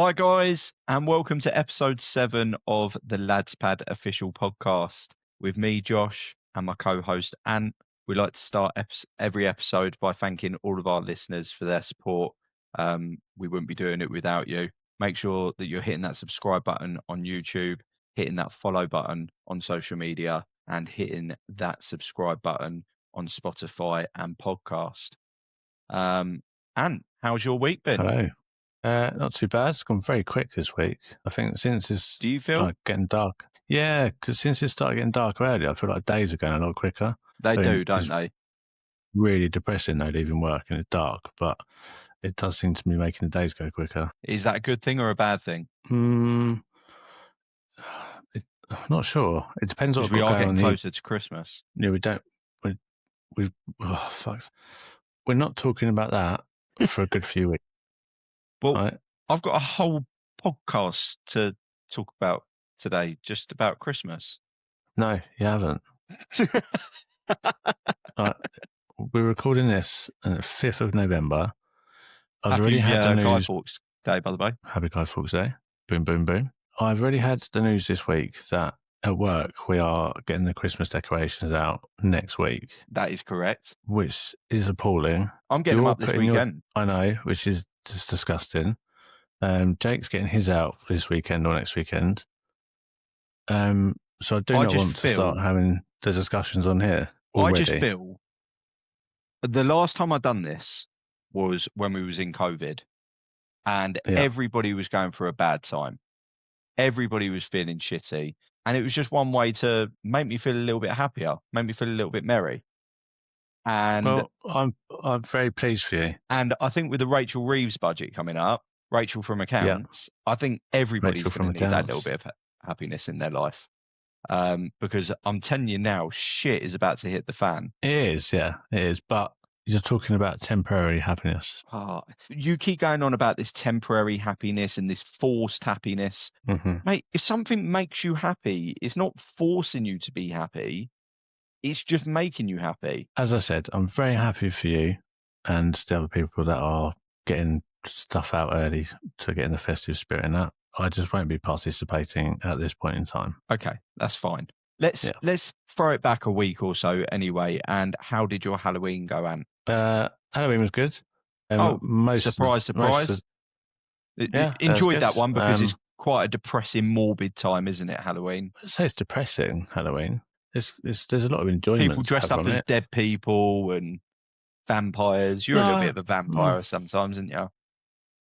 Hi, guys, and welcome to episode 7 of the Lads Pad official podcast with me, Josh, and my co host, Ant. We like to start every episode by thanking all of our listeners for their support. We wouldn't be doing it without you. Make sure that you're hitting that subscribe button on YouTube, hitting that follow button on social media, and hitting that subscribe button on Spotify and podcast. Ant, how's your week been? Hello. Not too bad. It's gone very quick this week. I think since it's Do you feel? getting dark. Yeah, because since it started getting darker early, I feel like days are going a lot quicker. They do, don't they? Really depressing though, leaving work and it's dark, but it does seem to be making the days go quicker. Is that a good thing or a bad thing? I'm not sure. It depends what Because we we've got are going getting on. closer to Christmas. Yeah, we don't. We're not talking about that for a good few weeks. Well, right? I've got a whole podcast to talk about today, just about Christmas. No, you haven't. We're recording this on the 5th of November. I've already had the news. Guy Fawkes Day, by the way. Happy Guy Fawkes Day. Boom, boom, boom. I've already had the news this week that at work we are getting the Christmas decorations out next week. That is correct. Which is appalling. I'm getting them up this weekend. I know, which is just disgusting. Jake's getting his out this weekend or next weekend. So I do not want to start having the discussions on here already. I just feel the last time I'd done this was when we was in COVID and everybody was going through a bad time. Everybody was feeling shitty. And it was just one way to make me feel a little bit happier, make me feel a little bit merry. And well, I'm very pleased for you. And I think with the Rachel Reeves budget coming up, Rachel from Accounts, I think everybody's going to need that little bit of happiness in their life. Because I'm telling you now, shit is about to hit the fan. It is, yeah, it is. But you're talking about temporary happiness. You keep going on about this temporary happiness and this forced happiness. Mm-hmm. Mate, if something makes you happy, it's not forcing you to be happy. It's just making you happy. As I said, I'm very happy for you and the other people that are getting stuff out early to get in the festive spirit and that. I just won't be participating at this point in time. Okay, that's fine. Let's throw it back a week or so anyway. And how did your Halloween go, Ant? Halloween was good. Surprise. Enjoyed that one because it's quite a depressing, morbid time, isn't it, Halloween? I'd say it's depressing, Halloween. There's a lot of enjoyment. People dressed up as dead people and vampires. You're a little bit of a vampire sometimes, aren't you?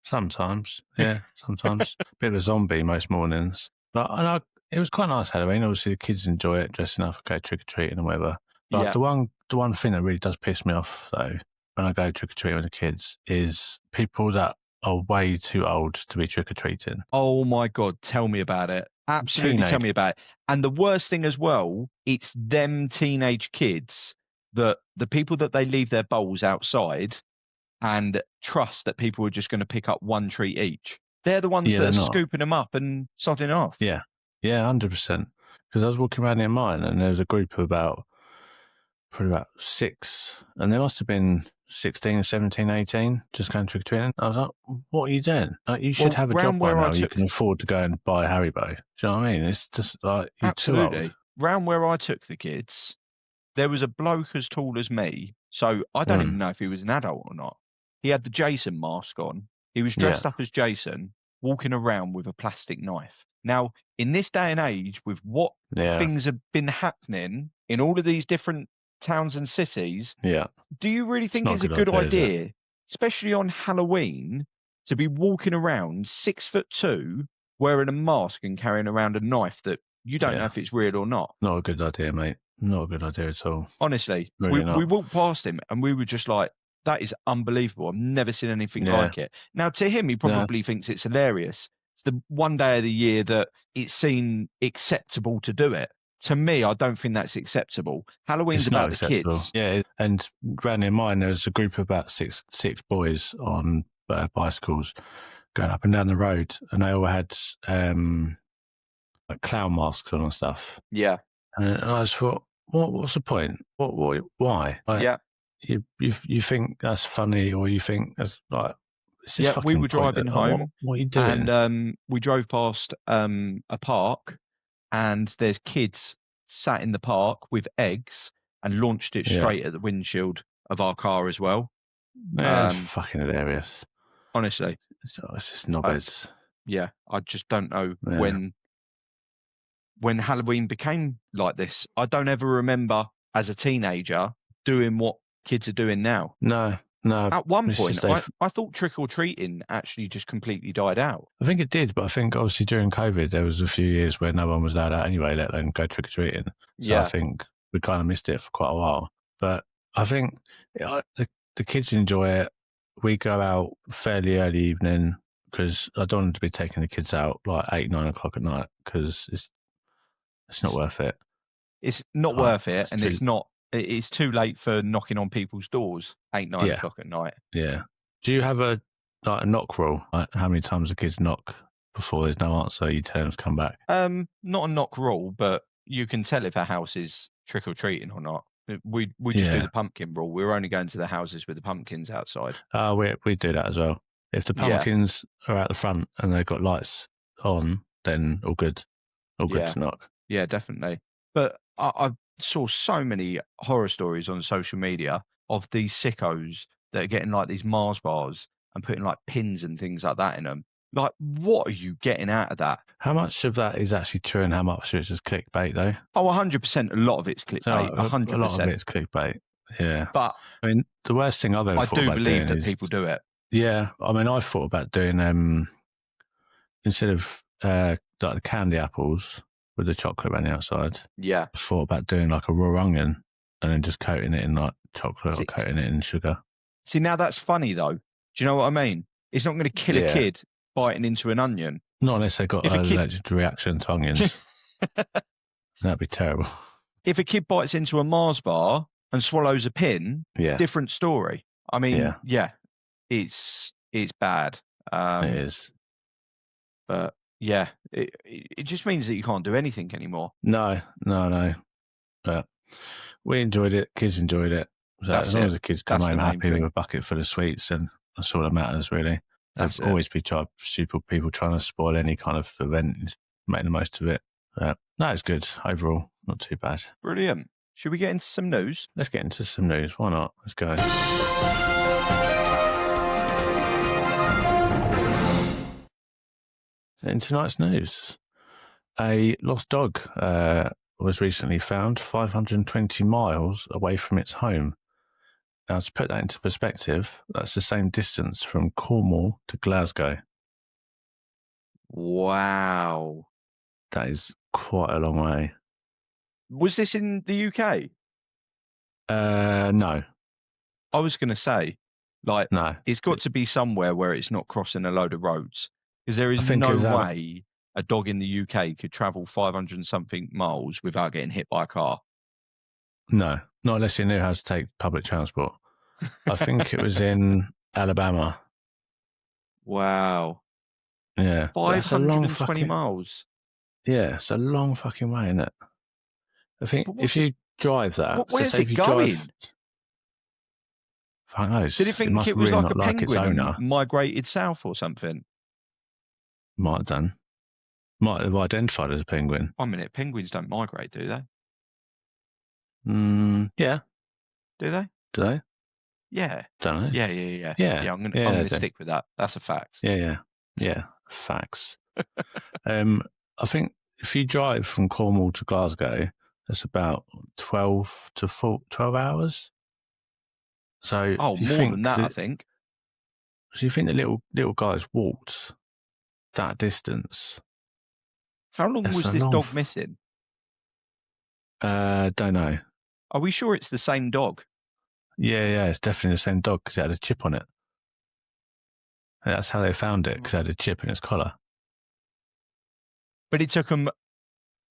Sometimes, yeah, sometimes. Bit of a zombie most mornings. But it was quite nice Halloween. Obviously, the kids enjoy it, dressing up, go trick-or-treating and whatever. But the one thing that really does piss me off, though, when I go trick-or-treating with the kids, is people that are way too old to be trick-or-treating. Oh, my God. Tell me about it. Absolutely tell me about it. And the worst thing as well, it's them teenage kids that the people that they leave their bowls outside and trust that people are just going to pick up one treat each. They're the ones that are scooping them up and sodding off. Yeah, 100%. Because I was walking around near mine and there was a group of probably about 6, and there must have been 16, 17, 18 just going trick-or-treating. I was like, what are you doing? Like, you should have a job by now. You can afford to go and buy Haribo. Do you know what I mean? It's just like, you're too old. Round where I took the kids, there was a bloke as tall as me, so I don't even know if he was an adult or not. He had the Jason mask on. He was dressed up as Jason, walking around with a plastic knife. Now, in this day and age, with what things have been happening in all of these different towns and cities, do you really think it's a good idea, especially on Halloween, to be walking around 6'2", wearing a mask and carrying around a knife that you don't know if it's real or not? Not a good idea, mate. Not a good idea at all. Honestly, really we walked past him and we were just like, that is unbelievable. I've never seen anything like it. Now, to him, he probably thinks it's hilarious. It's the one day of the year that it's seen acceptable to do it. To me, I don't think that's acceptable. Halloween's about the kids. Yeah, and round in mine, there's a group of about six boys on bicycles going up and down the road, and they all had like clown masks on and stuff. Yeah. And I just thought, what's the point? Why? Like, you think that's funny, or you think that's like, it's just we fucking were driving pointless. Like, home, what are you doing? and we drove past a park, and there's kids sat in the park with eggs and launched it Yeah. straight at the windshield of our car as well. Yeah, it's fucking hilarious. Honestly, It's just I, knobheads. I just don't know Yeah. when Halloween became like this. I don't ever remember as a teenager doing what kids are doing now. No. At one It's point, just I thought trick or treating actually just completely died out. I think it did, but I think obviously during COVID there was a few years where no one was allowed out anyway, let alone go trick or treating. So I think we kind of missed it for quite a while. But I think the kids enjoy it. We go out fairly early evening because I don't want to be taking the kids out like 8, 9 o'clock at night because it's not worth it. It's not worth it, and too, it's too late for knocking on people's doors 8, 9 o'clock at night. Yeah. Do you have a knock rule? Like how many times the kids knock before there's no answer, you tell them to come back? Not a knock rule, but you can tell if a house is trick or treating or not. We just do the pumpkin rule. We're only going to the houses with the pumpkins outside. We do that as well. If the pumpkins are out the front and they've got lights on, then all good. All good to knock. Yeah, definitely. But I saw so many horror stories on social media of these sickos that are getting like these Mars bars and putting like pins and things like that in them. Like, what are you getting out of that? How much of that is actually true and how much of it's just clickbait, though? Oh, 100%. A lot of it's clickbait. 100%. A lot of it's clickbait. Yeah. But I mean, the worst thing I've ever thought about doing that is people do it. Yeah. I mean, I've thought about doing, instead of like the candy apples with the chocolate around the outside, I thought about doing like a raw onion and then just coating it in like chocolate or coating it in sugar. See, now that's funny, though. Do you know what I mean? It's not going to kill a kid biting into an onion. Not unless they got an allergic reaction to onions. That'd be terrible. If a kid bites into a Mars bar and swallows a pin, different story. I mean, it's bad. It is. But it just means that you can't do anything anymore. No. But we enjoyed it. Kids enjoyed it. So as long as the kids come home happy with a bucket full of sweets, and that's all that matters, really. There'll always be stupid people trying to spoil any kind of event and make the most of it. No, it's good overall. Not too bad. Brilliant. Should we get into some news? Let's get into some news. Why not? Let's go. In tonight's news, a lost dog was recently found 520 miles away from its home. Now, to put that into perspective, that's the same distance from Cornwall to Glasgow. Wow. That is quite a long way. Was this in the UK? No. I was going to say, no. It's got to be somewhere where it's not crossing a load of roads. Because there is no way a dog in the UK could travel 500 and something miles without getting hit by a car. No, not unless you knew how to take public transport. I think it was in Alabama. Wow. Yeah. 520 miles. Yeah, it's a long fucking way, isn't it? I think if you drive that... Where's it going? Fuck knows. Did it think it was like a penguin and migrated south or something? Might have done. Might have identified as a penguin. 1 minute, penguins don't migrate, do they? Yeah. Do they? Do they? Yeah. Don't know. Yeah. I'm gonna stick with that. That's a fact. Yeah. Facts. I think if you drive from Cornwall to Glasgow, that's about 12 hours. So more than that, I think. So you think the little guys walked that distance? How long was this dog missing? Don't know. Are we sure it's the same dog? Yeah, it's definitely the same dog because it had a chip on it. And that's how they found it, because it had a chip in its collar. But it took them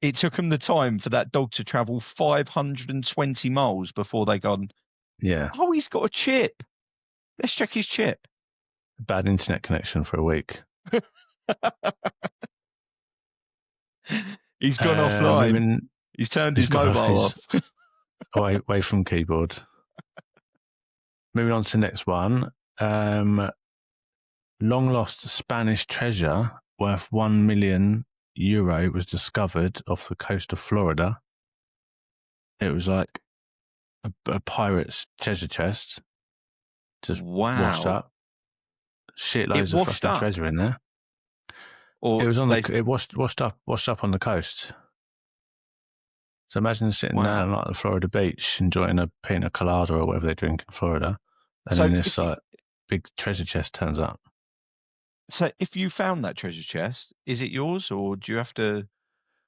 the time for that dog to travel 520 miles before they gone, yeah. Oh, he's got a chip. Let's check his chip. Bad internet connection for a week. He's gone offline. He's turned his mobile off. away from keyboard. Moving on to the next one. long lost Spanish treasure worth €1 million was discovered off the coast of Florida. It was like a pirate's treasure chest, just washed Wow. up. It Shitloads of washed fucking up, treasure in there. It or was on they. it washed up on the coast. So imagine sitting down Wow. like the Florida beach, enjoying a pina colada or whatever they drink in Florida, and So then this if you big treasure chest turns up. so if you found that treasure chest, is it yours, or do you have to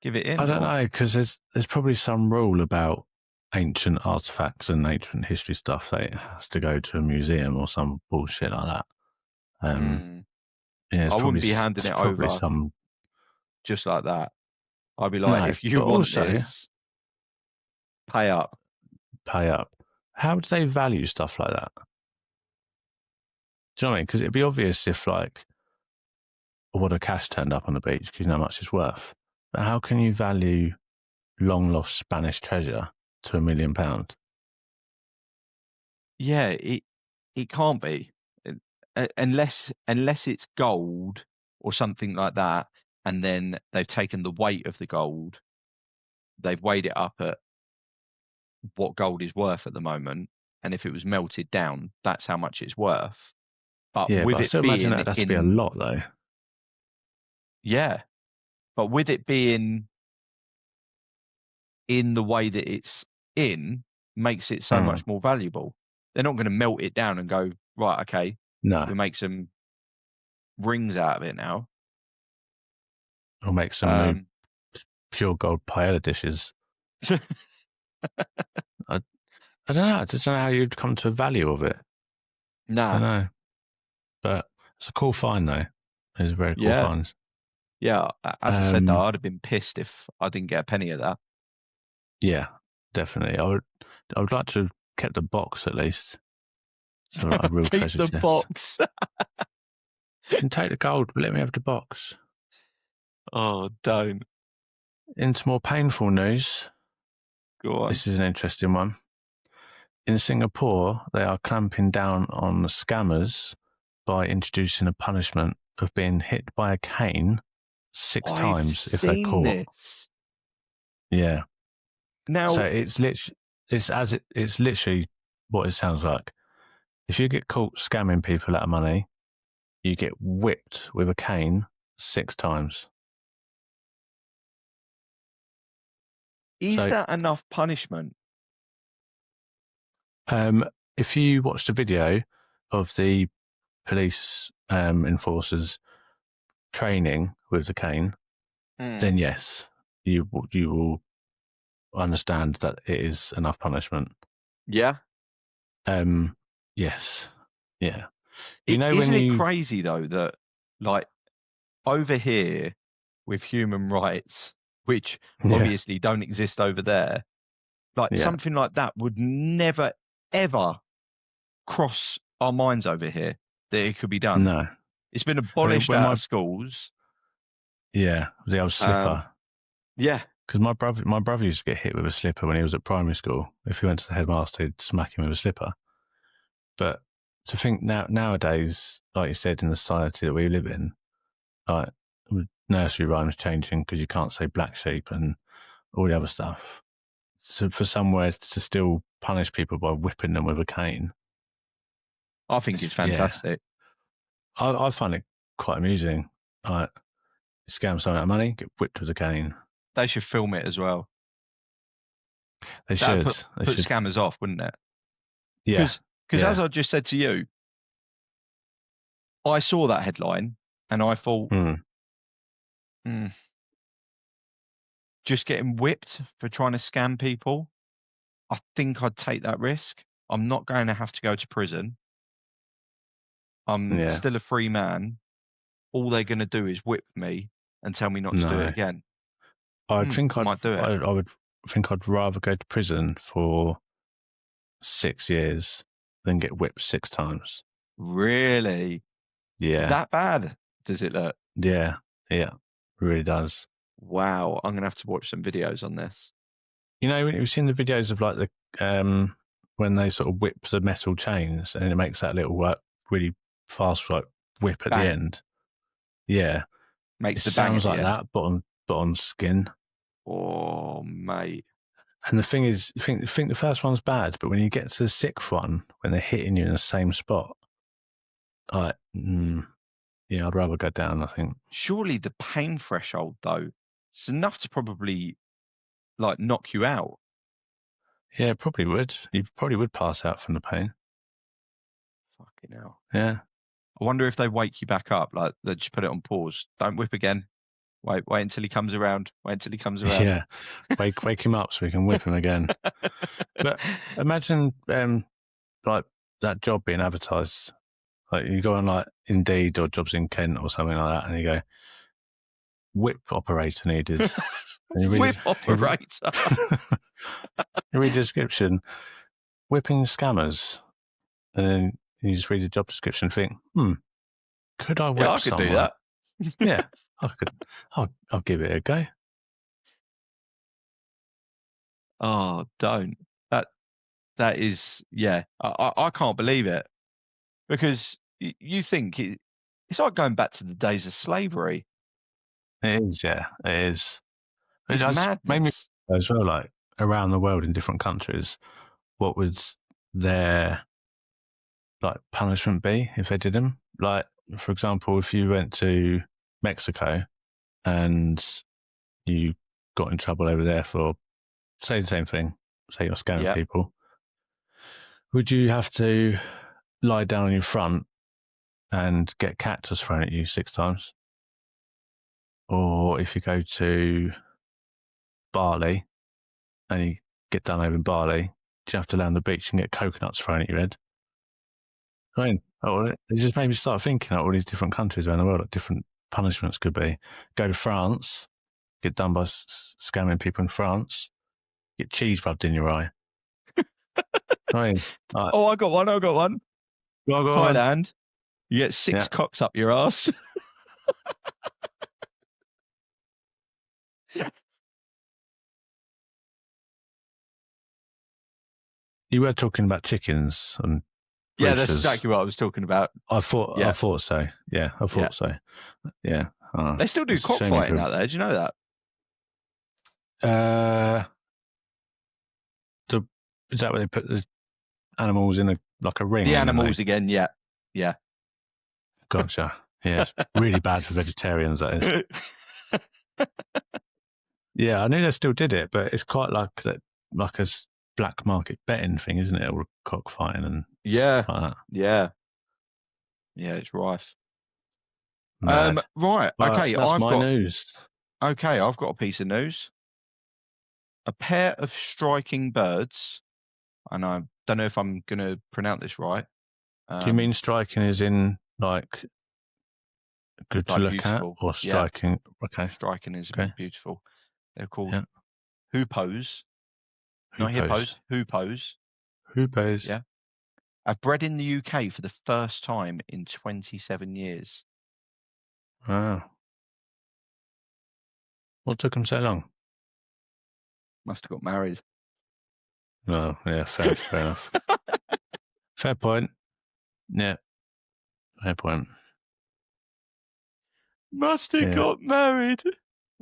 give it I in? don't Or know, because there's probably some rule about ancient artifacts and ancient history stuff that it has to go to a museum or some bullshit like that. Hmm, Yeah, I wouldn't be handing it's it probably over some. just like that. I'd be like, No, if you but want also this, pay up. pay up. How do they value stuff like that? Do you know what I mean? Because it'd be obvious if like a wad of cash turned up on the beach because you know how much it's worth. But how can you value long lost Spanish treasure to £1 million? Yeah, it can't be. Unless it's gold or something like that, and then they've taken the weight of the gold, they've weighed it up at what gold is worth at the moment, and if it was melted down, that's how much it's worth. But Yeah, but with I it still imagine being that has to be a in, lot though. yeah, but with it being in the way that it's in, makes it so Mm. much more valuable. They're not going to melt it down and go, right, okay, No, we make some rings out of it now. or make some new Um, pure gold paella dishes. I, I don't know. I just don't know how you'd come to a value of it. I nah, don't know. But it's a cool find though. It's a very cool yeah, find. yeah. As I said, though, Um, I'd have been pissed if I didn't get a penny of that. yeah, definitely. I would like to have kept the box at least. So a real Keep treasure the chest. box. And take the gold, but let me have the box. Oh, don't. Into more painful news. Go on. This is an interesting one. In Singapore, they are clamping down on scammers by introducing a punishment of being hit by a cane 6 I've times if they're seen caught. this. Yeah. So Now, it's literally what it sounds like. If you get caught scamming people out of money, you get whipped with a cane 6 times. is So that enough punishment? um, if you watch the video of the police enforcers training with the cane, Mm. then yes, you will understand that it is enough punishment. Yeah. Um, yes, yeah. You know when Isn't it you, crazy though that, like, over here with human rights, which yeah, obviously don't exist over there, like yeah, something like that would never ever cross our minds over here that it could be done. no. It's been I mean, abolished when out my of schools. the old Um, slipper, yeah, because my brother used to get hit with a slipper when he was at primary school. If he went to the headmaster, he'd smack him with a slipper. But to think nowadays, like you said, in the society that we live in, like with nursery rhymes changing because you can't say black sheep and all the other stuff. So for somewhere to still punish people by whipping them with a cane, I think it's yeah, fantastic. I find it quite amusing. Like scam someone out of money, get whipped with a cane. They should film it as well. They That would should. They put should. scammers off, wouldn't it? Yeah, Because as yeah. I just said to you, I saw that headline and I thought, Mm, mm, just getting whipped for trying to scam people. I think I'd take that risk. I'm not going to have to go to prison. I'm yeah. still a free man. All they're going to do is whip me and tell me not to do it No, again. I'd think I might do it. I would think I'd rather go to prison for 6 years than get whipped 6 times. Really? Yeah, That bad? Does it look? yeah, yeah. Really does. Wow. I'm going to have to watch some videos on this. You know, when you've seen the videos of like when they sort of whip the metal chains and it makes that little really fast, like whip at the Bang. end. Yeah, Makes it the bang at sounds the like end. that, but on skin. Oh, mate. And the thing is, you think the first one's bad, but when you get to the sixth one, when they're hitting you in the same spot, like, yeah, I'd rather go down, I think. Surely the pain threshold, though, it's enough to probably, like, knock you out. Yeah, probably would. You probably would pass out from the pain. Fucking hell. Yeah. I wonder if they wake you back up, like, they just put it on pause. Don't whip again. Wait until he comes around. Wait until he comes around. Yeah. Wake him up so we can whip him again. But imagine, like, that job being advertised. Like, you go on, like, Indeed or Jobs in Kent or something like that, and you go, whip operator needed. And you Whip you read, operator. you read the description, whipping scammers. And then you just read the job description and think, could I Yeah, whip I could do someone? that. Yeah, I could. I'll give it a go. Oh, don't. That is, yeah. I can't believe it, because you think it's like going back to the days of slavery. It is, yeah, it is. It It's just made me madness. as well, like, around the world in different countries, what would their, like, punishment be if they did them? Like, for example, if you went to Mexico and you got in trouble over there for, say, the same thing, say you're scamming Yeah. people, would you have to lie down on your front and get cactus thrown at you 6 times? Or if you go to Bali and you get done over in Bali, do you have to lay on the beach and get coconuts thrown at your head? I mean, it just made me start thinking of all these different countries around the world, like different punishments could be. Go to France, get done by scamming people in France, get cheese rubbed in your eye. I mean, like, Oh, I got one. go on. Thailand. You get 6 Yeah. cocks up your ass. You were talking about chickens and Yeah, that's roosters. exactly what I was talking about. I thought so. Yeah, I Yeah. thought so. Yeah. They still do It's a shame cockfighting out there. Do you know that? Is that where they put the animals in like a ring? The animals again, yeah. Yeah. Gotcha. Yeah, it's really bad for vegetarians, that is. Yeah, I knew they still did it, but it's quite like that, like a black market betting thing, isn't it? Or cockfighting and Yeah. stuff like that. Yeah. Yeah, it's rife. Mad. Right. Okay, That's my news. Okay, I've got a piece of news. A pair of striking birds, and I don't know if I'm gonna pronounce this right. Do you mean striking as in like good to Like look at, beautiful? or Yeah. striking? Okay. Striking is Okay. beautiful. They're called Yeah. hoopos. Not Hoopos. hippos, hoopos. Hoopos. Yeah. I've bred in the UK for the first time in 27 years. Wow. What took them so long? Must have got married. Oh, yeah, fair enough. Fair point. Yeah, fair point. Must have got married.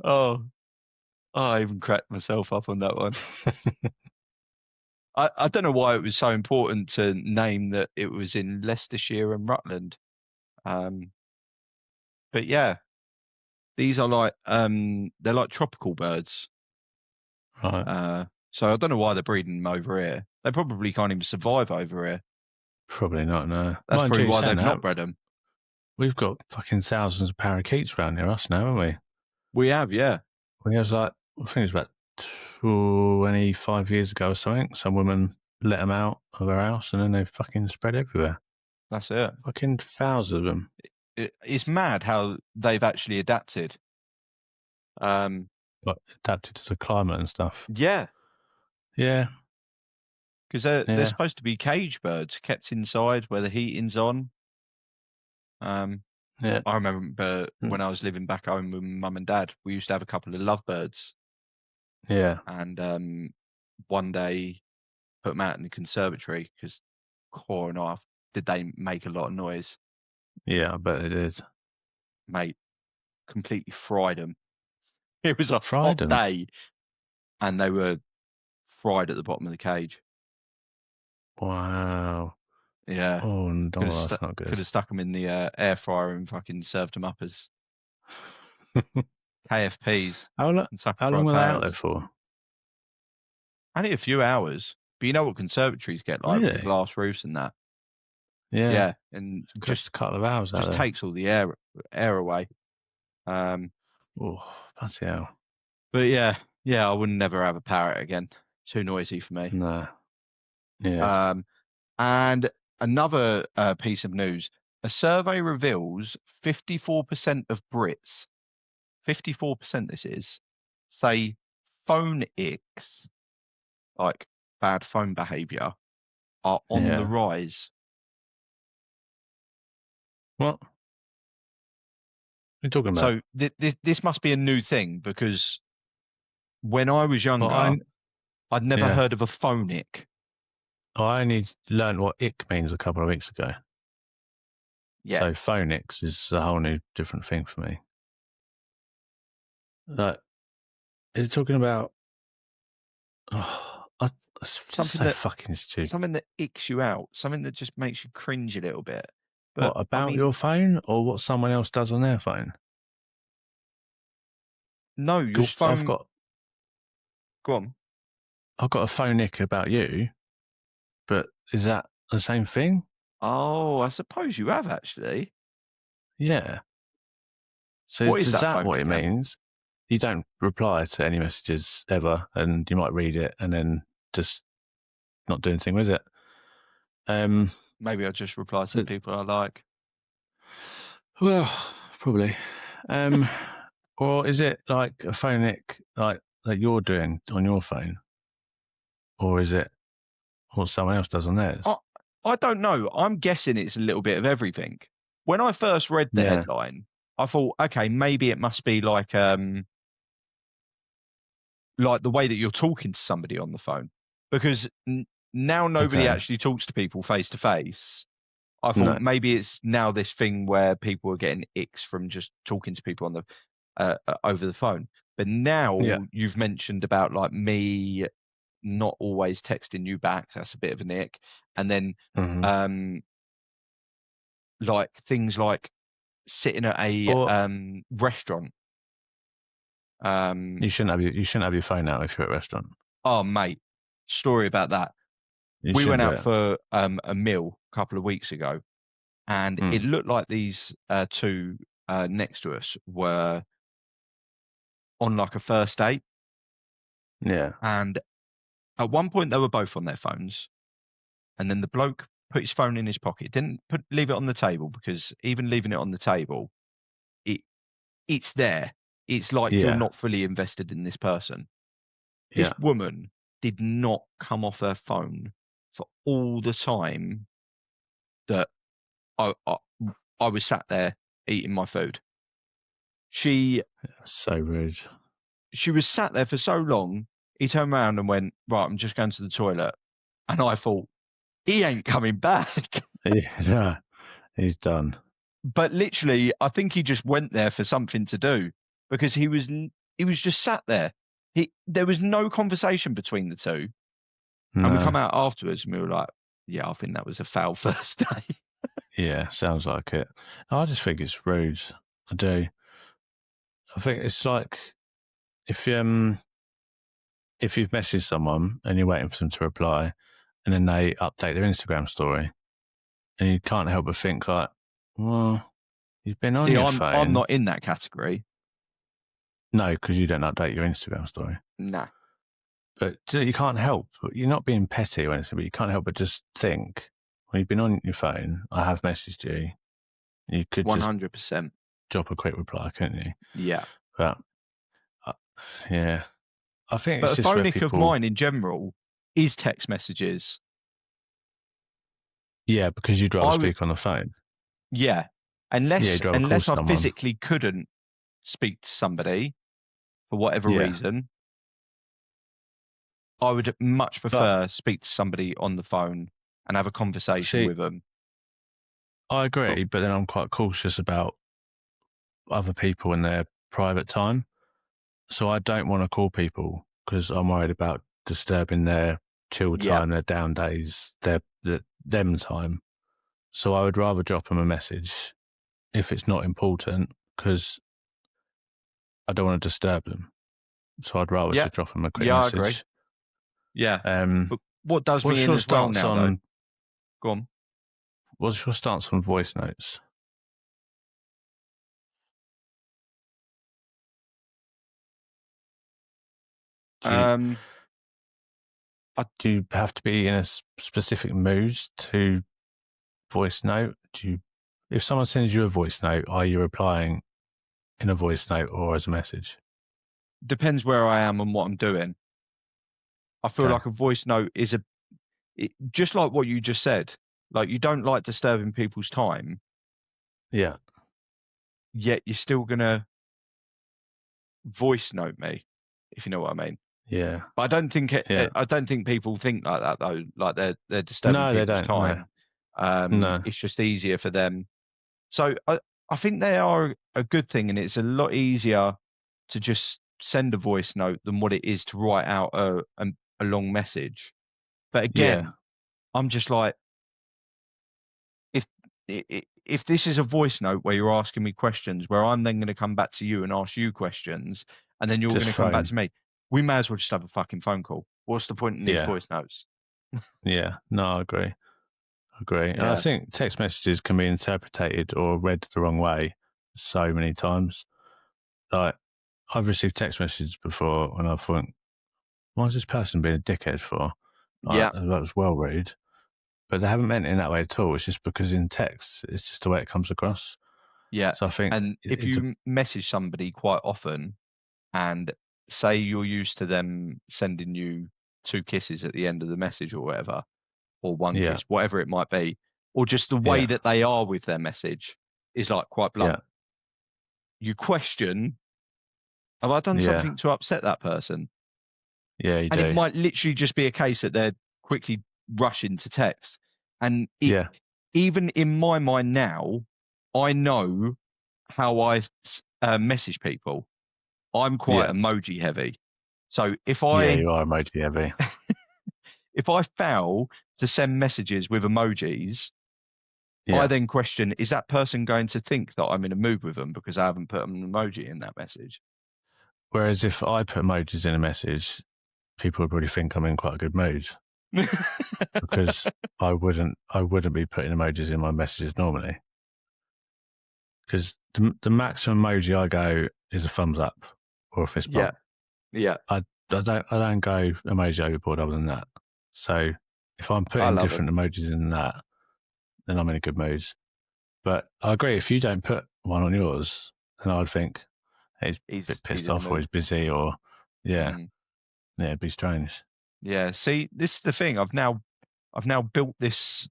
Oh, I even cracked myself up on that one. I don't know why it was so important to name that it was in Leicestershire and Rutland. But yeah, these are like they're like tropical birds. Right. So I don't know why they're breeding them over here. They probably can't even survive over here. Probably not, no. That's Mind probably you, why saying they've that, not bred them. we've got fucking thousands of parakeets around near us now, haven't we? We have, yeah. We was like, I think it was about 25 years ago or something. Some woman let them out of her house and then they fucking spread everywhere. That's it. Fucking thousands of them. It's mad how they've actually adapted. Like, adapted to the climate and stuff. Yeah, Yeah. because they're supposed to be cage birds, kept inside where the heating's on. Yeah. I remember when I was living back home with mum and dad, we used to have a couple of lovebirds. Yeah. And one day put them out in the conservatory because core and off, did they make a lot of noise? Yeah, I bet they did. Mate, completely fried them. It was a Fried hot them. day, and they were fried at the bottom of the cage. Wow. Yeah, Oh no, that's not could good. have stuck them in the air fryer and fucking served them up as KFPs How long? and sucker How long fried were they out there potatoes. for? Only a few hours, but you know what conservatories get like with the Really? glass roofs and that. Yeah. Yeah, and It's a couple of hours out just there. takes all the air away. Um, Oh, bloody hell. but yeah, I would never have a parrot again. Too noisy for me. No. Yeah. Um, and another piece of news: a survey reveals 54% of Brits, 54% this is, say phone icks, like bad phone behaviour, are on the Yeah. rise. What? What are you talking about? So this must be a new thing because when I was Well, younger, I'd never yeah. heard of a phonic. I only learned what ick means a couple of weeks ago. Yeah, So phonics is a whole new different thing for me. Like, is it talking about? Oh, it's just something so that fucking stupid. icks you out, something that just makes you cringe a little bit. What But I about mean, your phone or what someone else does on their phone? no, your Because phone. Go on. I've got a phonic about you, but is that the same thing? Oh, I suppose you have actually. Yeah. So What is is that that phone what it again? means? You don't reply to any messages ever, and you might read it and then just not do anything with it. Maybe I'll just reply to the But, people I like. well, probably. Or is it like a phonic like that you're doing on your phone, or is it what someone else does on I theirs? I don't know. I'm guessing it's a little bit of everything. When I first read the Yeah. headline, I thought, okay, maybe it must be like the way that you're talking to somebody on the phone, because now nobody Okay. actually talks to people face to face. I thought No. maybe it's now this thing where people are getting icks from just talking to people on the over the phone. But Yeah. now you've mentioned about like me not always texting you back. That's a bit of an ick. And then Hmm. um like things like sitting at a Or restaurant. Um you shouldn't have your phone out if you're at a restaurant. oh mate, story about that. You We shouldn't went do out it. for a meal a couple of weeks ago, and it Mm. looked like these two next to us were on like a first date. Yeah. And at one point, they were both on their phones, and then the bloke put his phone in his pocket. Didn't leave it on the table, because even leaving it on the table, it it's there. It's like you're Yeah. not fully invested in this person. This Yeah. woman did not come off her phone for all the time that I I, I was sat there eating my food. She So rude. she was sat there for so long. He turned around and went, right, I'm just going to the toilet. And I thought, he ain't coming back. Yeah. He's done. But literally, I think he just went there for something to do, because he was just sat there. There was no conversation between the two. And we come No. out afterwards and we were like, yeah, I think that was a foul first day. Yeah. Sounds like it. I just think it's rude. I do. I think it's like if if you've messaged someone and you're waiting for them to reply, and then they update their Instagram story, and you can't help but think like, well, you've been on See, your I'm phone. not in that category. No, because you don't update your Instagram story. Nah, But you can't help. You're not being petty or anything, but you can't help but just think, when you've been on your phone, I have messaged you. You could just 100%. drop a quick reply, couldn't you? Yeah. But uh, yeah, I think But it's a just where phonic of people, mine in general is text messages. yeah, because you'd rather I would, speak on the phone. yeah, Yeah, you'd rather call unless I someone. physically couldn't speak to somebody for whatever Yeah. reason, I would much But prefer speak to somebody on the phone and have a conversation see, with them. I agree, but then I'm quite cautious about other people and their private time. So I don't want to call people because I'm worried about disturbing their chill Yeah, time, their down days, them time. So I would rather drop them a message if it's not important because I don't want to disturb them. So I'd rather yeah, just drop them a quick yeah, I agree. message. Yeah. Um, But what does me what's in your as well stance now, though? on Go on. what's your stance on voice notes? Do you Um, I, do you have to be in a specific mood to voice note? If someone sends you a voice note, are you replying in a voice note or as a message? depends where I am and what I'm doing. I feel Okay. like a voice note is just like what you just said. Like, you don't like disturbing people's time, Yeah. yet you're still gonna voice note me, if you know what I mean. Yeah. But Yeah. I don't think people think like that though. Like, they're disturbing No, they people's don't. No. time. No. It's just easier for them. So I think they are a good thing, and it's a lot easier to just send a voice note than what it is to write out a long message. But Yeah. again, I'm just like, if if this is a voice note where you're asking me questions, where I'm then going to come back to you and ask you questions, and then you're going Just to come back phone. to me, we may as well just have a fucking phone call. What's the point in these Yeah. voice notes? Yeah. No, I agree. I agree. And I Yeah, think text messages can be interpreted or read the wrong way so many times. Like, I've received text messages before and I thought, why is this person being a dickhead for? yeah, That was well rude. But they haven't meant it in that way at all. It's just because in text, it's just the way it comes across. yeah. So I think And if you message somebody quite often, and say you're used to them sending you two kisses at the end of the message or whatever, or one yeah, kiss, whatever it might be, or just the way yeah, that they are with their message is like quite yeah, blunt. You question, have I done yeah, something to upset that person? yeah, you And it do. might literally just be a case that they're quickly rushing to text. And Yeah, even in my mind now, I know how message people. I'm quite yeah, emoji heavy. So yeah, you are emoji heavy. if I fail to send messages with emojis, I Yeah. then question, is that person going to think that I'm in a mood with them because I haven't put an emoji in that message? Whereas if I put emojis in a message, people would probably think I'm in quite a good mood because I wouldn't be putting emojis in my messages normally. Because the maximum emoji I go is a thumbs up or a fist Yeah, bump. yeah, I don't go emoji overboard other than that. So if I'm I putting love them. different emojis in that, then I'm in a good mood. But I agree, if you don't put one on yours, then I'd think hey, he's a bit He's pissed in the off or mood. he's busy or yeah, Mm. yeah, it'd be strange. Yeah. See, this is the thing. I've now built this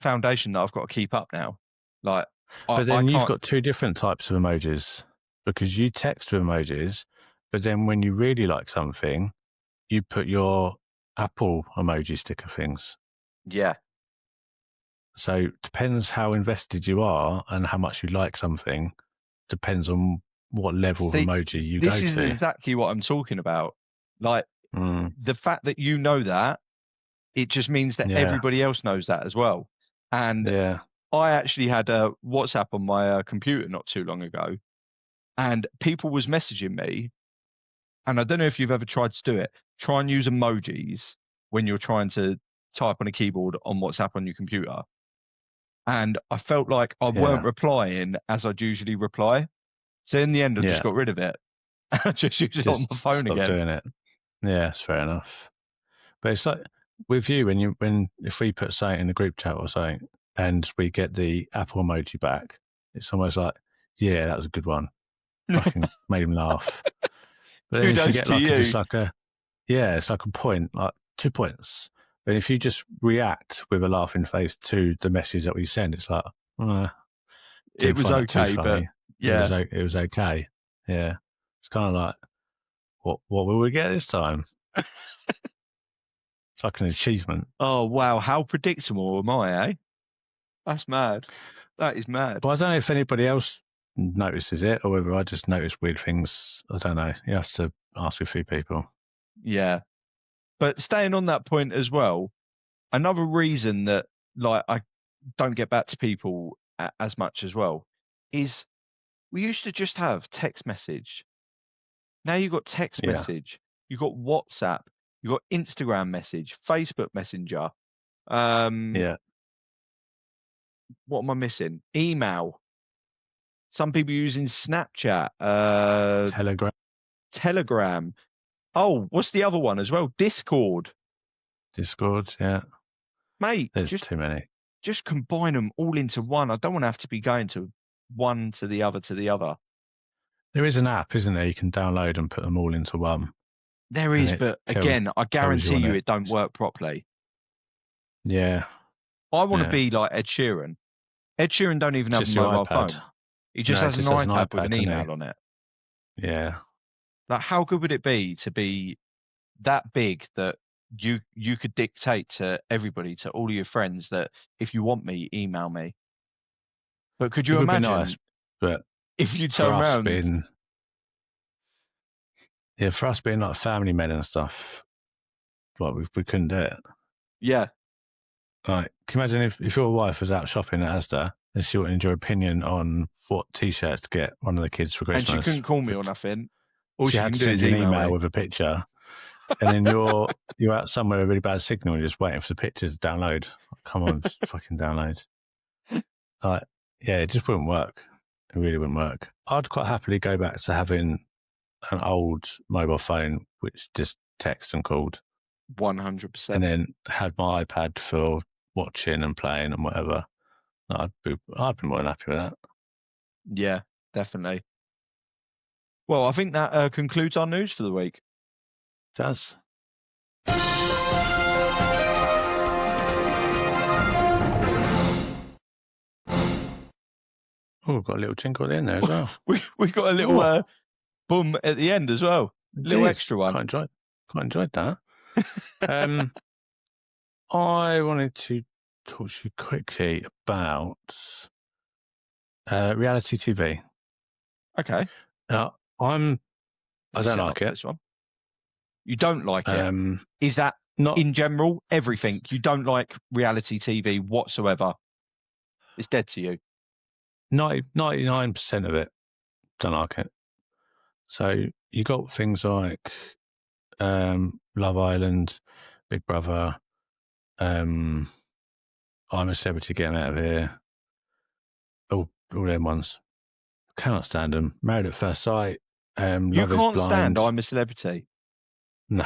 foundation that I've got to keep up now. Like, But I then you've can't. got two different types of emojis because you text with emojis, but then when you really like something, you put your Apple emoji sticker things. Yeah. So depends how invested you are and how much you like something, depends on what level of See, emoji you this go is to. exactly what I'm talking about. Like, Mm, the fact that you know that, it just means that yeah, everybody else knows that as well. And yeah, I actually had a WhatsApp on my computer not too long ago, and people was messaging me. And I don't know if you've ever tried to do it. Try and use emojis when you're trying to type on a keyboard on WhatsApp on your computer. And I felt like I weren't yeah, replying as I'd usually reply. So in the end, I just yeah. got rid of it. I just use it on my Just phone stop again. doing it. Yeah, it's fair enough. But it's like with you when if we put something in the group chat or something and we get the Apple emoji back, it's almost like, yeah, that was a good one. Fucking made him laugh. But then if you Kudos get to like a you. just like a yeah, it's like a point, like 2 points. But if you just react with a laughing face to the message that we send, it's like, It didn't was find that too okay, but funny. yeah. It was okay. Yeah, it's kind of like what will we get this time? It's like an achievement. Oh wow, how predictable am I, eh? That's mad. That is mad. But I don't know if anybody else notices it or whether I just notice weird things. I don't know. You have to ask a few people. Yeah. But staying on that point as well, another reason that like I don't get back to people as much as well is we used to just have text message. Now you've got text Yeah. message, you've got WhatsApp, you've got Instagram message, Facebook Messenger. Yeah. What am I missing? Email. Some people using Snapchat, Telegram. Telegram. Oh, what's the other one as well? Discord. Discord. Yeah. Mate, There's too many. just combine them all into one. I don't want to have to be going to one to the other to the other. There is an app, isn't there? You can download and put them all into one. There is, but again, I guarantee you it don't work properly. Yeah. I want to be like Ed Sheeran. Ed Sheeran don't even have a mobile phone. He just has an iPad with an email on it. Yeah. Like, how good would it be to be that big that you could dictate to everybody, to all of your friends, that if you want me, email me. But could you imagine? It would be nice, but if you turn around, for us being like family men and stuff, like we couldn't do it. Yeah. Like, can you imagine if your wife was out shopping at Asda and she wanted your opinion on what T-shirts to get one of the kids for Christmas, and she couldn't call me or nothing. All she had can to do send is you an email email me. with a picture, and then you're out somewhere with a really bad signal and you're just waiting for the pictures to download. Come on, just fucking download. Like, yeah, it just wouldn't work. It really wouldn't work. I'd quite happily go back to having an old mobile phone which just texted and called. 100%. And then had my iPad for watching and playing and whatever. I'd be more than happy with that. Yeah, definitely. Well, I think that concludes our news for the week. It does. Oh, we've got a little jingle at the end there as well. we got a little boom at the end as well. Little extra one. Quite enjoyed that. I wanted to talk to you quickly about reality TV. Okay. Now, I don't like it. This one. You don't like it? Is that not in general, everything? You don't like reality TV whatsoever? It's dead to you? 99% of it, don't like it. So you got things like Love Island, Big Brother, I'm a Celebrity, Get 'Em Out of Here, all them ones. Cannot stand them. Married at First Sight. You can't stand I'm a Celebrity? No,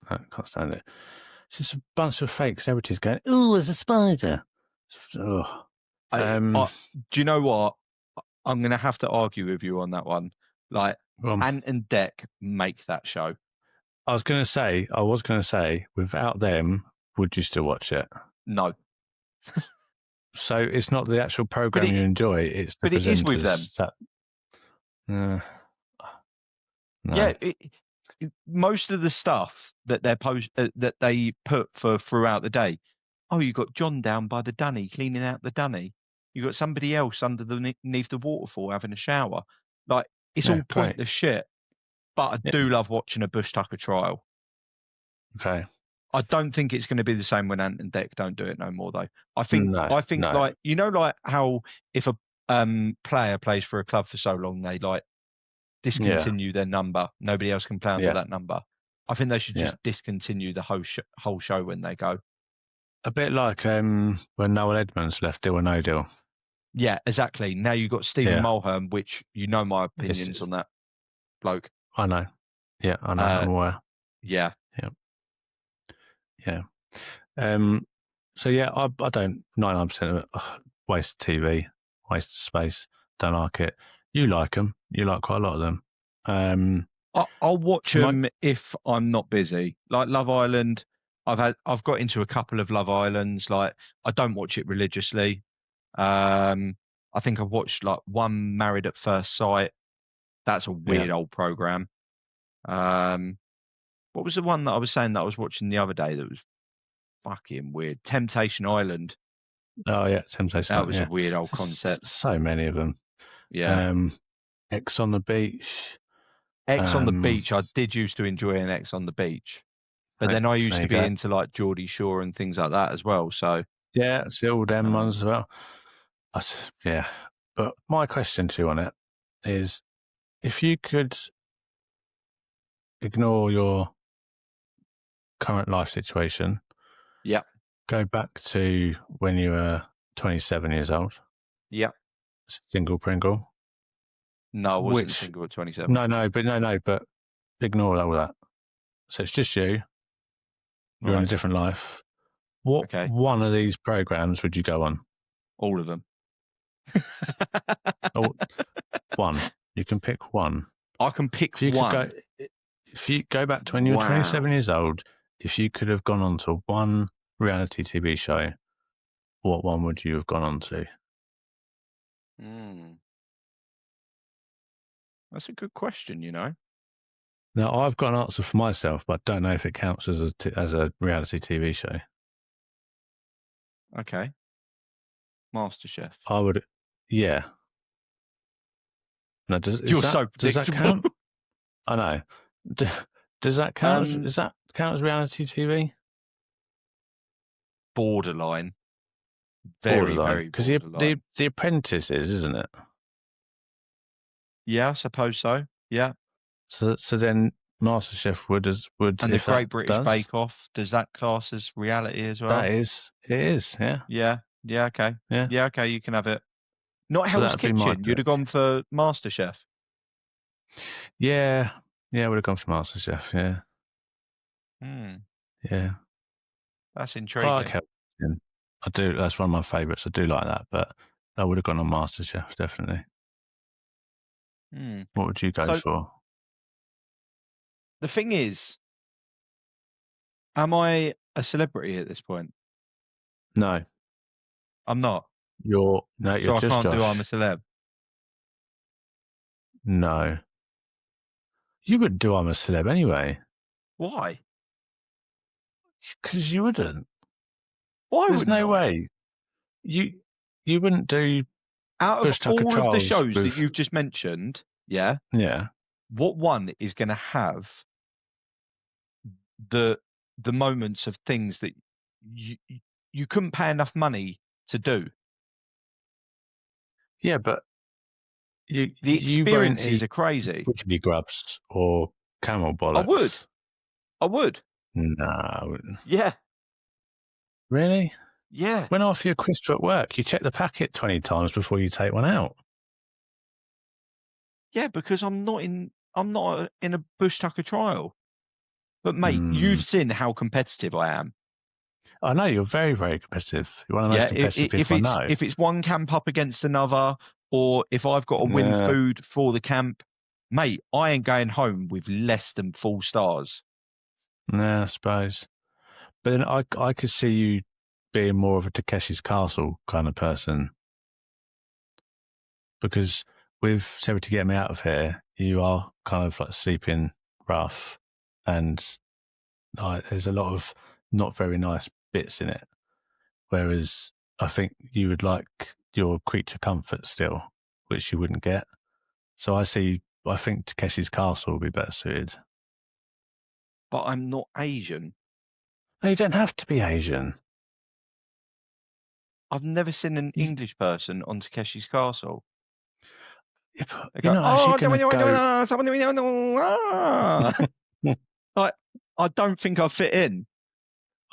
can't stand it. It's just a bunch of fake celebrities going, "Ooh, there's a spider." Do you know what? I'm going to have to argue with you on that one. Like, Ant and Dec make that show. I was going to say, without them, would you still watch it? No. So it's not the actual program you enjoy; it's the but it is with them. No. Yeah, most of the stuff that that they put for throughout the day. Oh, you got John down by the dunny cleaning out the dunny. You got somebody else underneath the waterfall having a shower. Like, it's all pointless shit. But I do love watching a Bush Tucker trial. Okay. I don't think it's going to be the same when Ant and Dec don't do it no more, though. I think like, you know, like how if a player plays for a club for so long, they like discontinue their number. Nobody else can play under that number. I think they should just discontinue the whole show when they go. A bit like when Noel Edmonds left Deal or No Deal. Yeah, exactly. Now you've got Stephen Mulhern, which you know my opinions on that bloke. I know. Yeah, I know. I'm aware. Yeah. Yeah. So yeah, I don't. 99% of it, waste of TV, waste of space. Don't like it. You like them. You like quite a lot of them. I'll watch them if I'm not busy. Like Love Island, I've got into a couple of Love Islands. Like, I don't watch it religiously. I think I've watched like one Married at First Sight. That's a weird old program. What was the one that I was saying that I was watching the other day that was fucking weird? Temptation Island. Oh yeah, Temptation That Island. was a Yeah, weird old concept. so many of them. Yeah. X on the Beach. X on the Beach. I did used to enjoy an X on the Beach, but then I used there to you be go. into like Geordie Shore and things like that as well. So Yeah, it's all them ones as well. Yeah, but my question to you on it is, if you could ignore your current life situation, yeah, go back to when you were 27 years old, yeah. single Pringle, No, I wasn't which, single at 27. no, but ignore all that. So it's just you, you're in a Right. different life. What Okay. one of these programs would you go on? All of them. Oh, one. You can pick one. I can pick If you could go, one. if you go back to when you were 27 Wow. years old, if you could have gone on to one reality TV show, what one would you have gone on to? Mm. That's a good question, you know. Now, I've got an answer for myself, but I don't know if it counts as a reality TV show. Okay. MasterChef. I would, yeah. No, You're so does that predictable. count? I know. Does that count? Does that count as reality TV? Borderline. Very, Borderline, very because borderline. the Apprentice is, isn't it? Yeah, I suppose so. Yeah. So then MasterChef would And the if that Great British does. Bake Off, does that class as reality as That well? is, it is, yeah, Yeah. Yeah, okay. yeah. Yeah, okay, you can have it. Not So Hell's that'd be my Kitchen. You'd pick. have gone for MasterChef. Yeah, yeah. I would have gone for MasterChef. Yeah, Hmm. yeah. That's I like intriguing. Hell's Kitchen. I do. That's one of my favourites. I do like that, but I would have gone on MasterChef definitely. Hmm. What would you go So for? the thing is, am I a celebrity at this point? No, I'm not. you're So I just can't do I'm a Josh. celeb. No, you wouldn't do I'm a Celeb anyway, Why? because you wouldn't. Why There's wouldn't no I? way you wouldn't do Out of Bush Tucker all of the Trials shows that with you've just mentioned, yeah, yeah. what one is going to have the the moments of things that you you couldn't pay enough money to do? Yeah, but The you won't experiences eat are crazy. woodley grubs or camel I would. bollocks. I would. No, I wouldn't. Yeah. Really? Yeah. When I offer you a crisp at work, you check the packet 20 times before you take one out. Yeah, because I'm not in a bush tucker trial. But mate, you've seen how competitive I am. I know you're very, very competitive. You're one of the most Yeah, competitive people I know. if it's one camp up against another, or if I've got to win Yeah, food for the camp, mate, I ain't going home with less than 4 stars. I suppose. But then I could see you being more of a Takeshi's Castle kind of person, because with Seven to Get Me Out of Here, you are kind of like sleeping rough, and there's a lot of not very nice bits in it. Whereas I think you would like your creature comfort still, which you wouldn't get. So I think Takeshi's Castle would be better suited. But I'm not Asian. No, you don't have to be Asian. I've never seen an You, English person on Takeshi's Castle. They you're go, not actually oh, going to go. like, I don't think I fit in.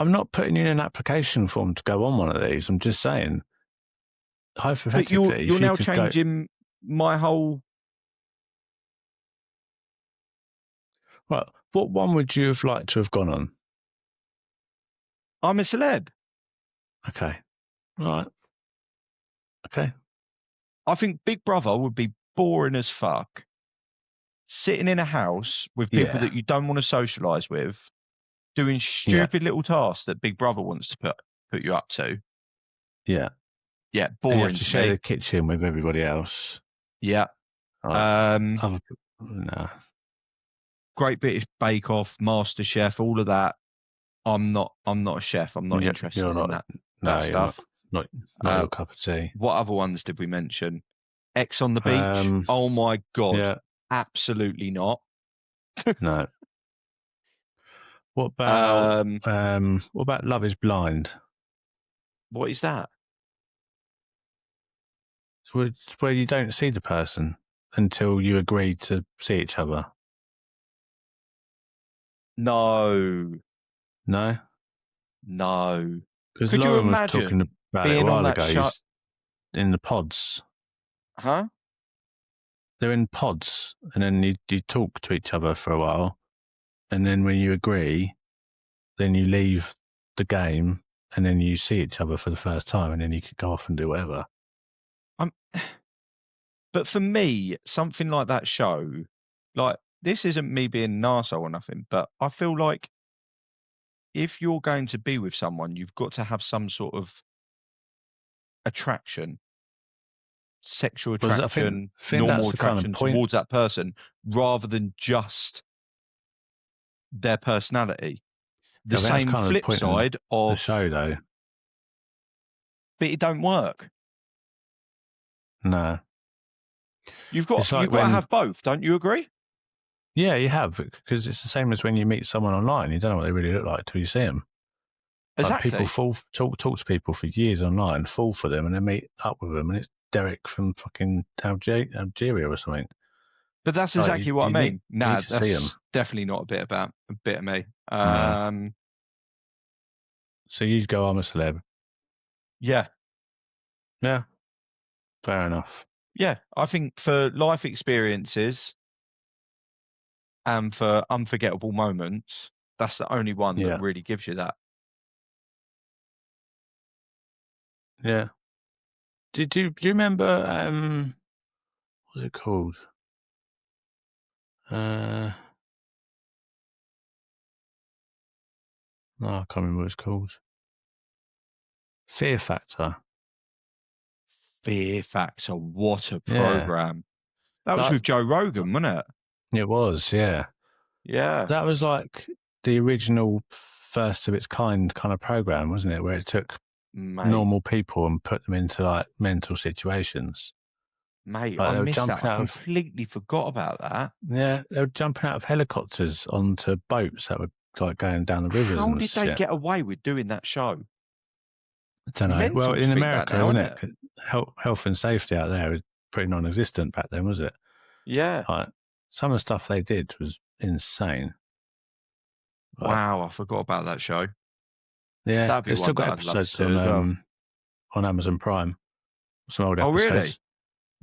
I'm not putting you in an application form to go on one of these. I'm just saying, But hypothetically, you're if you now could go, changing my whole. well, what one would you have liked to have gone on? I'm a celeb. Okay. All right. Okay. I think Big Brother would be boring as fuck. Sitting in a house with people Yeah. that you don't want to socialize with, doing Yeah. stupid little tasks that Big Brother wants to put you up to. Yeah. Yeah, And you have boring to to share me. the kitchen with everybody else. Yeah. No. Great British Bake Off, Master Chef, all of that. I'm not a chef. I'm not interested You're in not. that No, you're not. stuff. not your cup of tea. What other ones did we mention? X on the beach. Um, Oh my God. yeah, Absolutely not. no. Um, What about Love Is Blind? what is that? Where you don't see the person until you agree to see each other. No, No, no. because Could you Lauren was talking imagine about it a being on while that ago. show? He's in the pods. Huh? They're in pods, and then you talk to each other for a while, and then when you agree, then you leave the game, and then you see each other for the first time, and then you could go off and do whatever. I'm, but for me, something like that show, like this isn't me being an arsehole or nothing, but I feel like if you're going to be with someone, you've got to have some sort of attraction, sexual Because attraction, I think normal that's the kind of attraction point. towards that person rather than just their personality. The I think that's same kind of the flip point of side the of, show, though. but it don't work. No, You've got it's like you've got to when, have both, don't you agree? yeah, you have, because it's the same as when you meet someone online. You don't know what they really look like till you see them. Like people Exactly. talk to people for years online, fall for them, and then meet up with them, and it's Derek from fucking Algeria or something. But that's Like exactly what I mean. you need Nah, to see them. that's definitely not a bit of me. No. So you go, I'm a celeb. Yeah, Yeah, fair enough. yeah. I think for life experiences and for unforgettable moments, that's the only one that Yeah, really gives you that. yeah. Do you remember what's it called? No, I can't remember what it's called. Fear Factor. Fear Factor, what a Yeah, program. That was like with Joe Rogan, wasn't it? it was. Yeah, Yeah, that was like the original first of its kind of program, wasn't it? Where it took mate, normal people and put them into like mental situations. mate, Like I they were missed that. jumping I out of completely forgot about that. they were jumping out of helicopters onto boats that were like going down the rivers How and did they shit. get away with doing that show? I don't know. Well, Mental to in think that America, now, isn't isn't it? it? Health and safety out there is pretty non-existent back then, was it? Yeah. Like some of the stuff they did was insane. Like, Wow, I forgot about that show. yeah, That'd be they've still one that got I'd love to episodes do as well. on Amazon Prime. Some old Oh, really? episodes.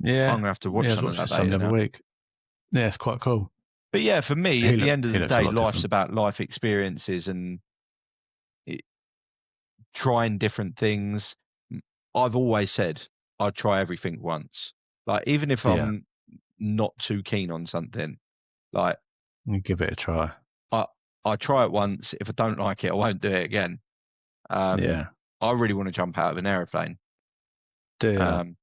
Yeah, I'm gonna have to yeah. I watch was some of watching that some the later other now. week. Yeah, it's quite cool. But yeah, for me, at the end of He the looks a day, lot life's different. about life experiences and it, trying different things. I've always said I'd try everything once. Like even if Yeah, I'm not too keen on something, like you give it a try. I I try it once. If I don't like it, I won't do it again. Um, Yeah, I really want to jump out of an aeroplane. do you? Um,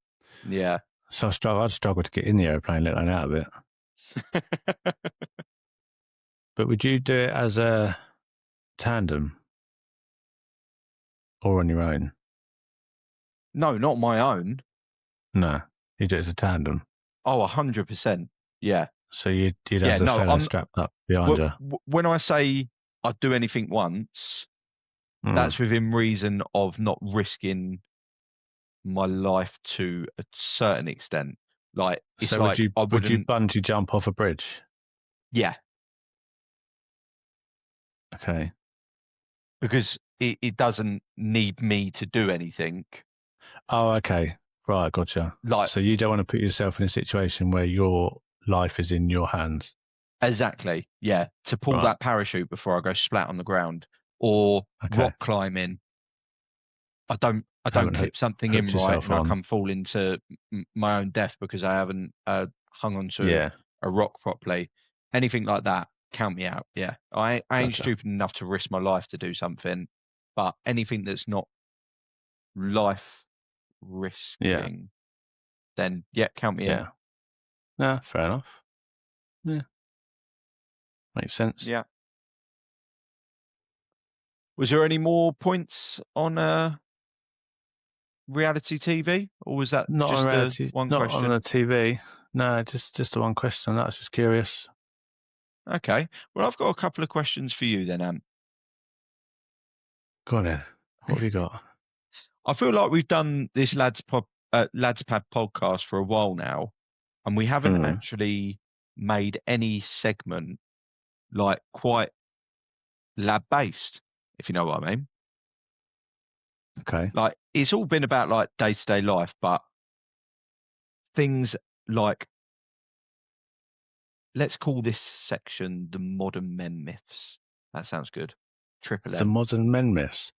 yeah. So I'd struggle to get in the airplane, let alone out of it. But would you do it as a tandem or on your own? No, not my own. No, you do it as a tandem. Oh, 100%. Yeah. So you'd have Yeah. the No, fella strapped up behind you. when I say I'd do anything once, Mm. that's within reason of not risking my life to a certain extent. Like it's So like I would you wouldn't. bungee jump off a bridge? Yeah, Okay. because it doesn't need me to do anything. Oh, okay. Right, gotcha. Like So you don't want to put yourself in a situation where your life is in your hands. exactly. Yeah, to pull Right. that parachute before I go splat on the ground or Okay. rock climbing. I don't Haven't clip something in hooked right yourself and I on. come fall into my own death because I haven't hung onto Yeah, a rock properly. Anything like that, count me out. Yeah, I ain't gotcha. stupid enough to risk my life to do something, but anything that's not life Yeah, risking, then yeah, count me in. yeah. No, fair enough. Yeah, makes sense. Yeah. Was there any more points on reality TV, or was that Not on just the reality, one not on question? the TV. No, just the one question. That was just curious. Okay. Well, I've got a couple of questions for you then, Ant. Go on then. What have you got? I feel like we've done this Lads Pad podcast for a while now, and we haven't Mm, actually made any segment like quite lab based, if you know what I mean. okay. Like it's all been about like day to day life, but things like, let's call this section the modern men myths. That sounds good. Triple The M. modern men myths.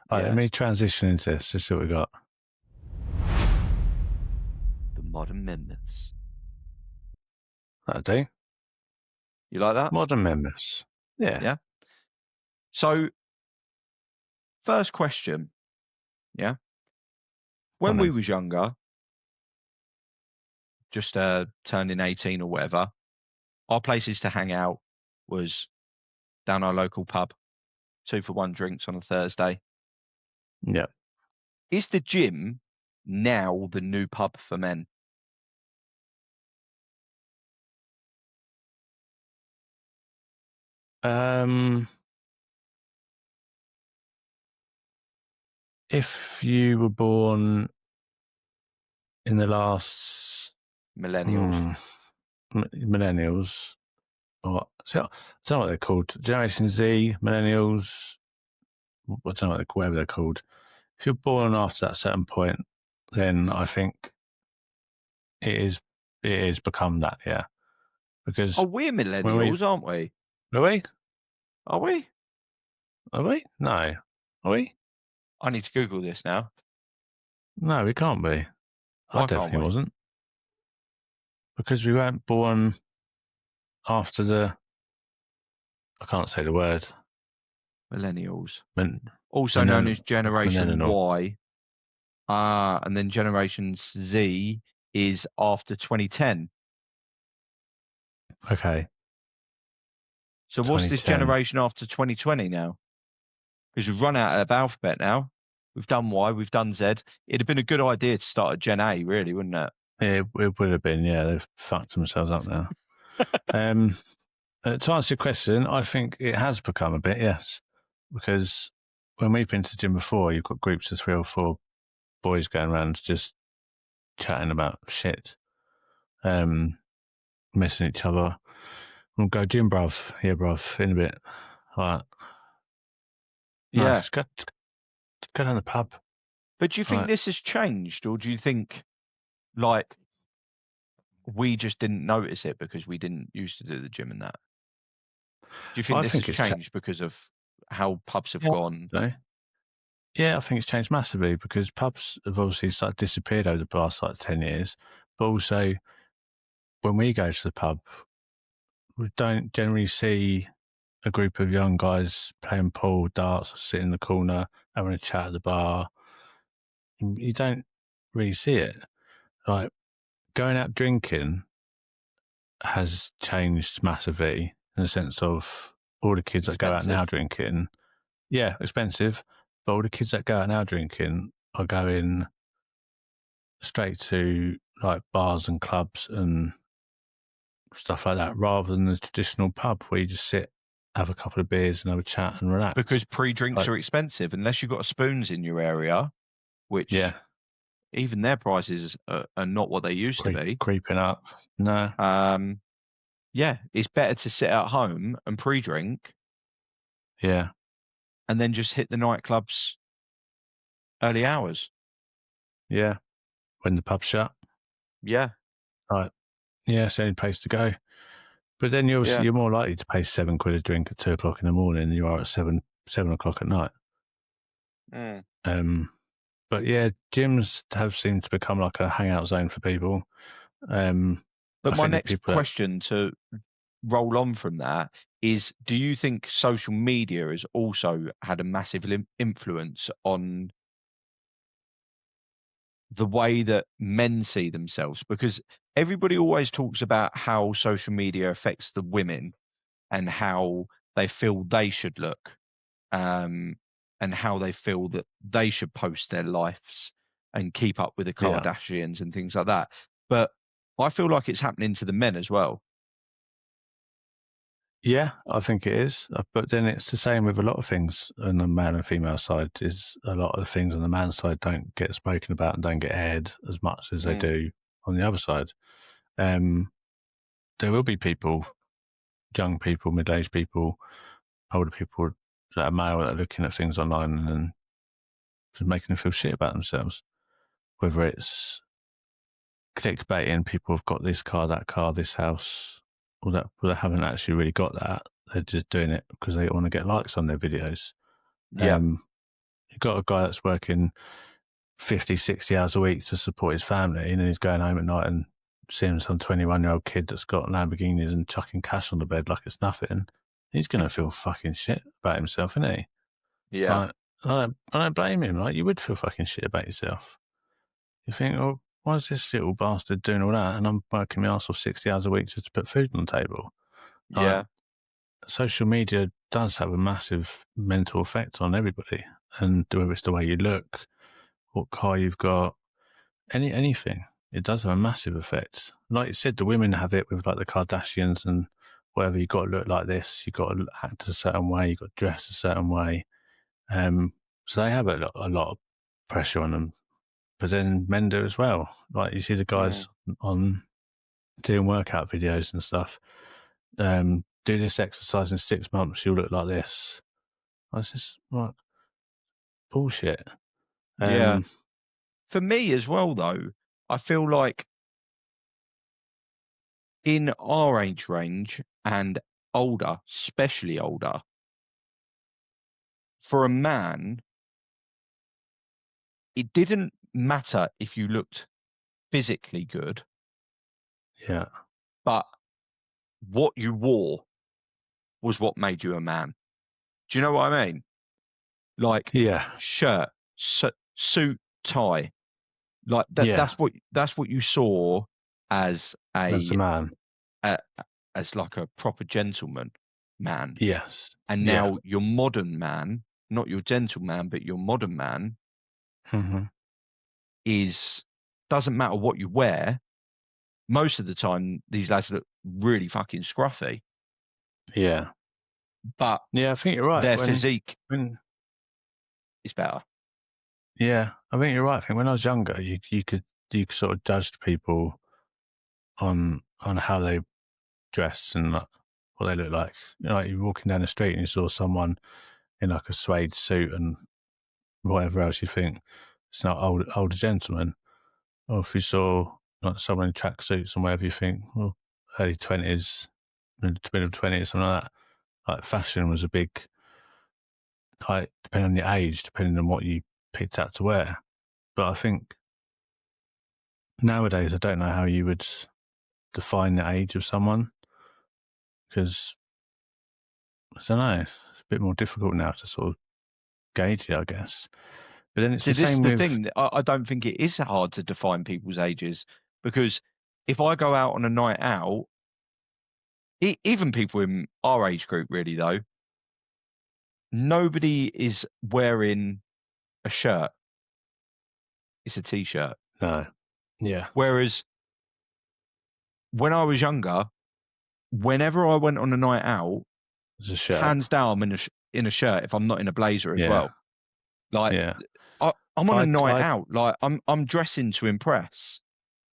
All right, let Yeah, me transition into this. Just see what we got. the modern men myths. That'll do. You like that? Modern men myths. Yeah. Yeah. So, first question. Yeah. Go on When we then. was younger, just turning 18 or whatever, our places to hang out was down our local pub, 2 for 1 drinks on a Thursday. Yeah. Is the gym now the new pub for men? Um, if you were born in the last Millennials. hmm, millennials, or so, I don't know what they're called. Generation Z, millennials. I don't know what whatever they're called. If you're born after that certain point, then I think it is it is become that. Yeah, Oh, because we're when we millennials, aren't we? are we Are we? are we no are we I need to Google this now. no we can't be. I Why can't definitely we? wasn't because we weren't born after the. I can't say the word. Millennials. Men, Also known menen, as Generation menenal. Y. And then Generation Z is after 2010. Okay, So what's this 2010. generation after 2020 now? Because we've run out of alphabet now. We've done Y, we've done Z. It'd have been a good idea to start at Gen A, really, wouldn't it? It would have been. Yeah, they've fucked themselves up now. Um, to answer your question, I think it has become a bit, yes, because when we've been to the gym before, you've got groups of 3 or 4 boys going around just chatting about shit, missing each other. We'll go gym, bruv. Yeah, bruv. In a bit. All right. No, Yeah. just go down the pub. But do you All think right. this has changed, or do you think like we just didn't notice it because we didn't used to do the gym and that? Do you think I this has think it's changed. changed because of how pubs have Yeah. gone? Yeah, I think it's changed massively because pubs have obviously sort of disappeared over the past 10 years. But also, when we go to the pub, we don't generally see a group of young guys playing pool, darts, sitting in the corner, having a chat at the bar. You don't really see it. Like going out drinking has changed massively in the sense of all the kids that go out now Expensive. drinking, yeah, expensive, but all the kids that go out now drinking are going straight to like bars and clubs and stuff like that rather than the traditional pub where you just sit, have a couple of beers and have a chat and relax. Because pre-drinks Like, are expensive unless you've got spoons in your area, yeah, which even their prices are not what they used to be. creeping up. No, Um, yeah, it's better to sit at home and pre-drink yeah, and then just hit the nightclubs early hours. yeah. When the pub's shut, Yeah, right? Yeah, it's the only place to go. But then yeah. you're more likely to pay £7 a drink at 2 o'clock in the morning than you are at 7 o'clock at night. Mm. But yeah, gyms have seemed to become like a hangout zone for people. But I my think the next people that question to roll on from that is, do you think social media has also had a massive influence on the way that men see themselves? Because everybody always talks about how social media affects the women and how they feel they should look, um, and how they feel that they should post their lives. and keep up with the Yeah. Kardashians and things like that. But I feel like it's happening to the men as well. Yeah, I think it is. But then it's the same with a lot of things on the man and female side. Is a lot of things on the man's side don't get spoken about and don't get aired as much as they do on the other side. There will be people, young people, middle-aged people, older people that are male that are looking at things online and just making them feel shit about themselves. Whether it's clickbaiting, people have got this car, that car, this house, or that, but they haven't actually really got that. They're just doing it because they want to get likes on their videos. Yeah. You've got a guy that's working 50, 60 hours a week to support his family, and then he's going home at night and seeing some 21-year-old kid that's got Lamborghinis and chucking cash on the bed like it's nothing. He's going to feel fucking shit about himself, isn't he? Yeah. Like, I don't blame him. Like, you would feel fucking shit about yourself. You think, oh, why is this little bastard doing all that? And I'm working my ass off 60 hours a week just to put food on the table. Like, Yeah. social media does have a massive mental effect on everybody. And whether it's the way you look, what car you've got, anything, it does have a massive effect. Like you said, the women have it with like the Kardashians and whatever. You got to look like this, you got to act a certain way, you got to dress a certain way. So they have a lot of pressure on them. But then men do as well. Like you see the guys on doing workout videos and stuff. Do this exercise in 6 months, you'll look like this. It's just like bullshit. Yeah. For me as well, though, I feel like in our age range and older, especially older, for a man, it didn't matter if you looked physically good, Yeah. but what you wore was what made you a man. Do you know what I mean? Like Yeah. shirt, suit, tie. Like that. Yeah. That's what you saw as As a man. a as like a proper gentleman man. Yes. And Yeah. now your modern man, not your gentleman, but your modern man Mm-hmm. is doesn't matter what you wear. Most of the time, these lads look really fucking scruffy, Yeah. but Yeah, I think you're right. their physique When is better. yeah, I think you're right. I think when I was younger, you could sort of judge people on how they dress and like, what they look like. You know, like you're walking down the street and you saw someone in like a suede suit and whatever else, you think it's not older gentleman. Or if you saw like someone in tracksuits and whatever, you think, well, early 20s, middle 20s, something like that. Like fashion was a big, like depending on your age, depending on what you picked out to wear. But I think nowadays, I don't know how you would define the age of someone because I don't know, it's a bit more difficult now to sort of gauge it, I guess. But then it's See, the this is same the with, thing. I don't think it is hard to define people's ages because if I go out on a night out, even people in our age group, really though, nobody is wearing a shirt. It's a t-shirt. no, yeah, Whereas when I was younger, whenever I went on a night out, it's a shirt. hands down, I'm in a shirt if I'm not in a blazer as Yeah, well. Like yeah. I'm on a night I, out. Like I'm dressing to impress.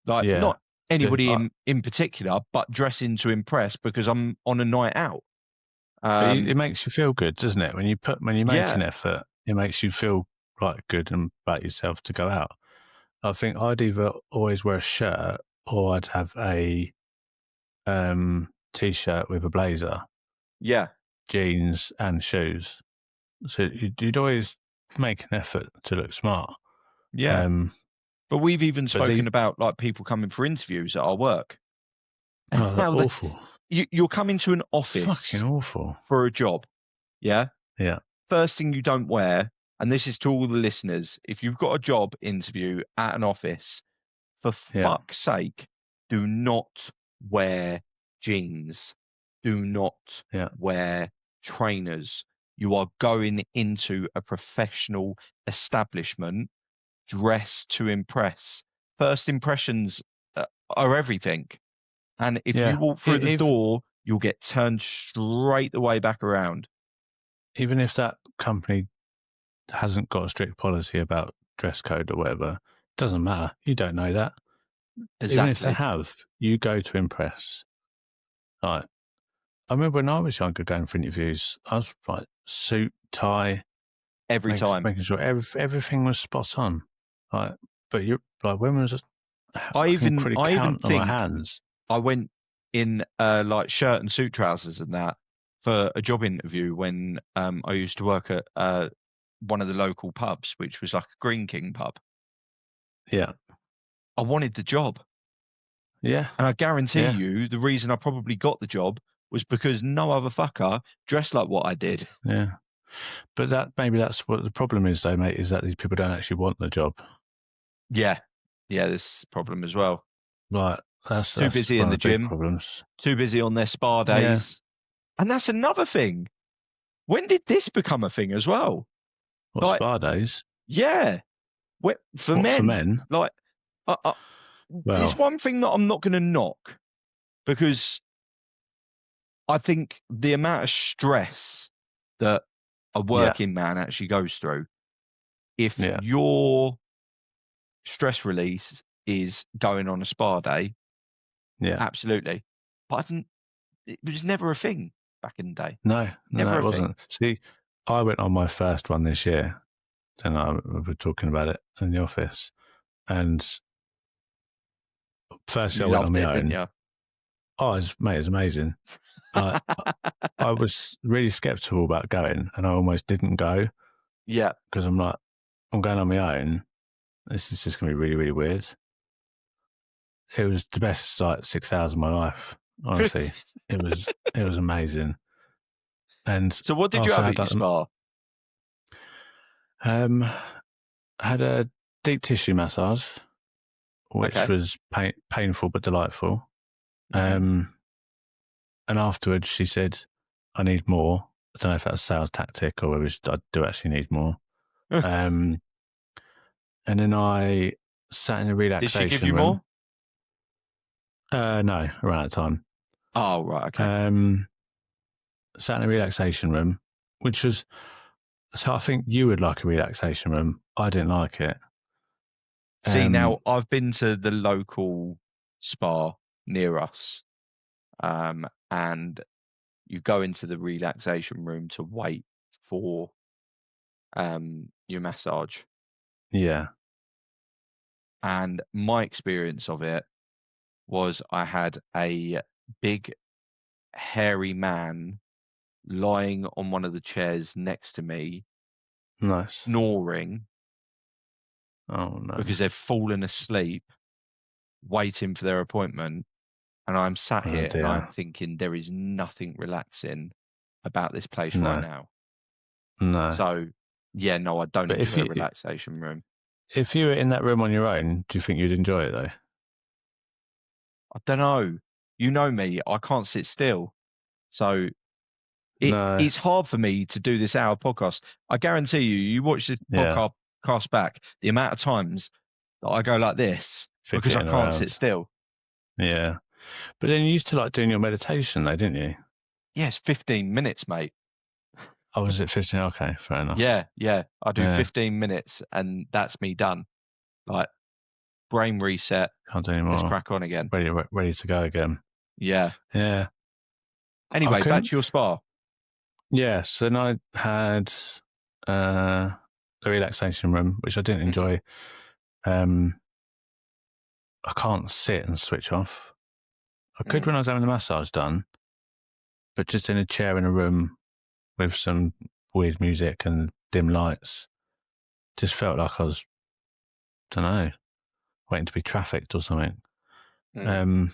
Like yeah. not anybody I, in particular, but dressing to impress because I'm on a night out. but Um, it makes you feel good, doesn't it? When you make yeah, an effort, it makes you feel like good and about yourself to go out. I think I'd either always wear a shirt or I'd have a t-shirt with a blazer, yeah, jeans, and shoes. So you'd always make an effort to look smart. yeah. Um, But we've even but spoken about like people coming for interviews at our work. they're How awful, you're coming to an fucking office awful. for a job, yeah. Yeah, First thing you don't wear, and this is to all the listeners, if you've got a job interview at an office, for yeah, fuck's sake, do not wear jeans. Do not yeah, wear trainers. You are going into a professional establishment. dress to impress. First impressions are everything. And if you walk through the door, you'll get turned straight the way back around. Even if that company hasn't got a strict policy about dress code or whatever, it doesn't matter. You don't know that. Exactly. Even if they have, you go to impress. Like, I remember when I was younger going for interviews, I was like suit, tie, every time, making sure everything was spot on. Like, but you like when was I even count on my think hands. I went in like shirt and suit trousers and that for a job interview when I used to work at one of the local pubs, which was like a Green King pub. Yeah. I wanted the job. Yeah. And I guarantee you the reason I probably got the job was because no other fucker dressed like what I did. Yeah. But maybe that's what the problem is though, mate, is that these people don't actually want the job. Yeah. Yeah, this problem as well. Right. That's too busy in the gym. Problems. Too busy on their spa days. Yeah. And that's another thing. When did this become a thing as well? What, like, spa days? Yeah. For men? Like, well, it's one thing that I'm not going to knock, because I think the amount of stress that a working man actually goes through, if your stress release is going on a spa day, absolutely. But it was never a thing back in the day. No, never it wasn't. See, I went on my first one this year, and we were talking about it in the office, and first I went on my own. Didn't you? Oh, it was amazing. I was really skeptical about going, and I almost didn't go. Yeah. Because I'm like, I'm going on my own. This is just going to be really, really weird. It was the best like 6 hours of my life. Honestly, it was amazing. And so, what did you have at your spa? I had a deep tissue massage, which was painful but delightful. Mm-hmm. And afterwards, she said, "I need more." I don't know if that's a sales tactic or whether I do actually need more. And then I sat in a relaxation room. Did she give you more? No, around that time. Oh, right, okay. Sat in a relaxation room, which was, so I think you would like a relaxation room. I didn't like it. See, now I've been to the local spa near us, and you go into the relaxation room to wait for your massage. Yeah. And my experience of it was I had a big, hairy man lying on one of the chairs next to me, snoring. Oh, no. Because they've fallen asleep waiting for their appointment. And I'm sat here and I'm thinking there is nothing relaxing about this place right now. No. So, yeah, no, I don't enjoy a relaxation room. If you were in that room on your own, do you think you'd enjoy it, though? I don't know. You know me, I can't sit still. So it's hard for me to do this hour podcast. I guarantee you watch this podcast back, the amount of times that I go like this because I can't sit still. Yeah. But then you used to like doing your meditation though, didn't you? Yes, 15 minutes, mate. Oh, was it 15? Okay, fair enough. Yeah. I do 15 minutes and that's me done. Like, brain reset. Can't do anymore. Let's crack on again. Ready to go again. Yeah. Yeah. Anyway, back to your spa. Yes, and I had a relaxation room, which I didn't enjoy. I can't sit and switch off. I could when I was having the massage done, but just in a chair in a room with some weird music and dim lights, just felt like I was, I don't know, waiting to be trafficked or something. And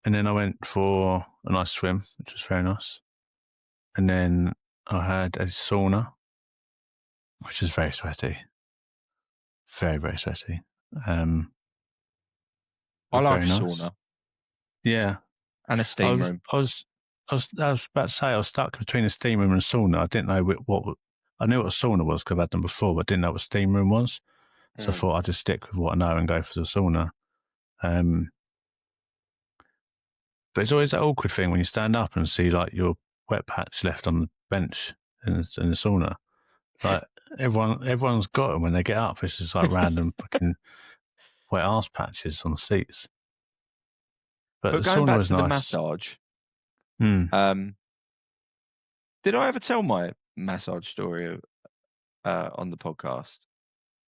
then I went for a nice swim, which was very nice. And then I had a sauna, which was very sweaty. Very, very sweaty. I like a sauna. Nice. Yeah. And a steam room. I was about to say I was stuck between a steam room and a sauna. I didn't know what I knew what a sauna was because I've had them before, but I didn't know what a steam room was. So I thought I'd just stick with what I know and go for the sauna. But it's always that awkward thing when you stand up and see like your wet patch left on the bench in the sauna. Like everyone's got them when they get up. It's just like random fucking wet arse patches on the seats. But the going sauna back was to the nice. massage, Hmm. did I ever tell my massage story on the podcast?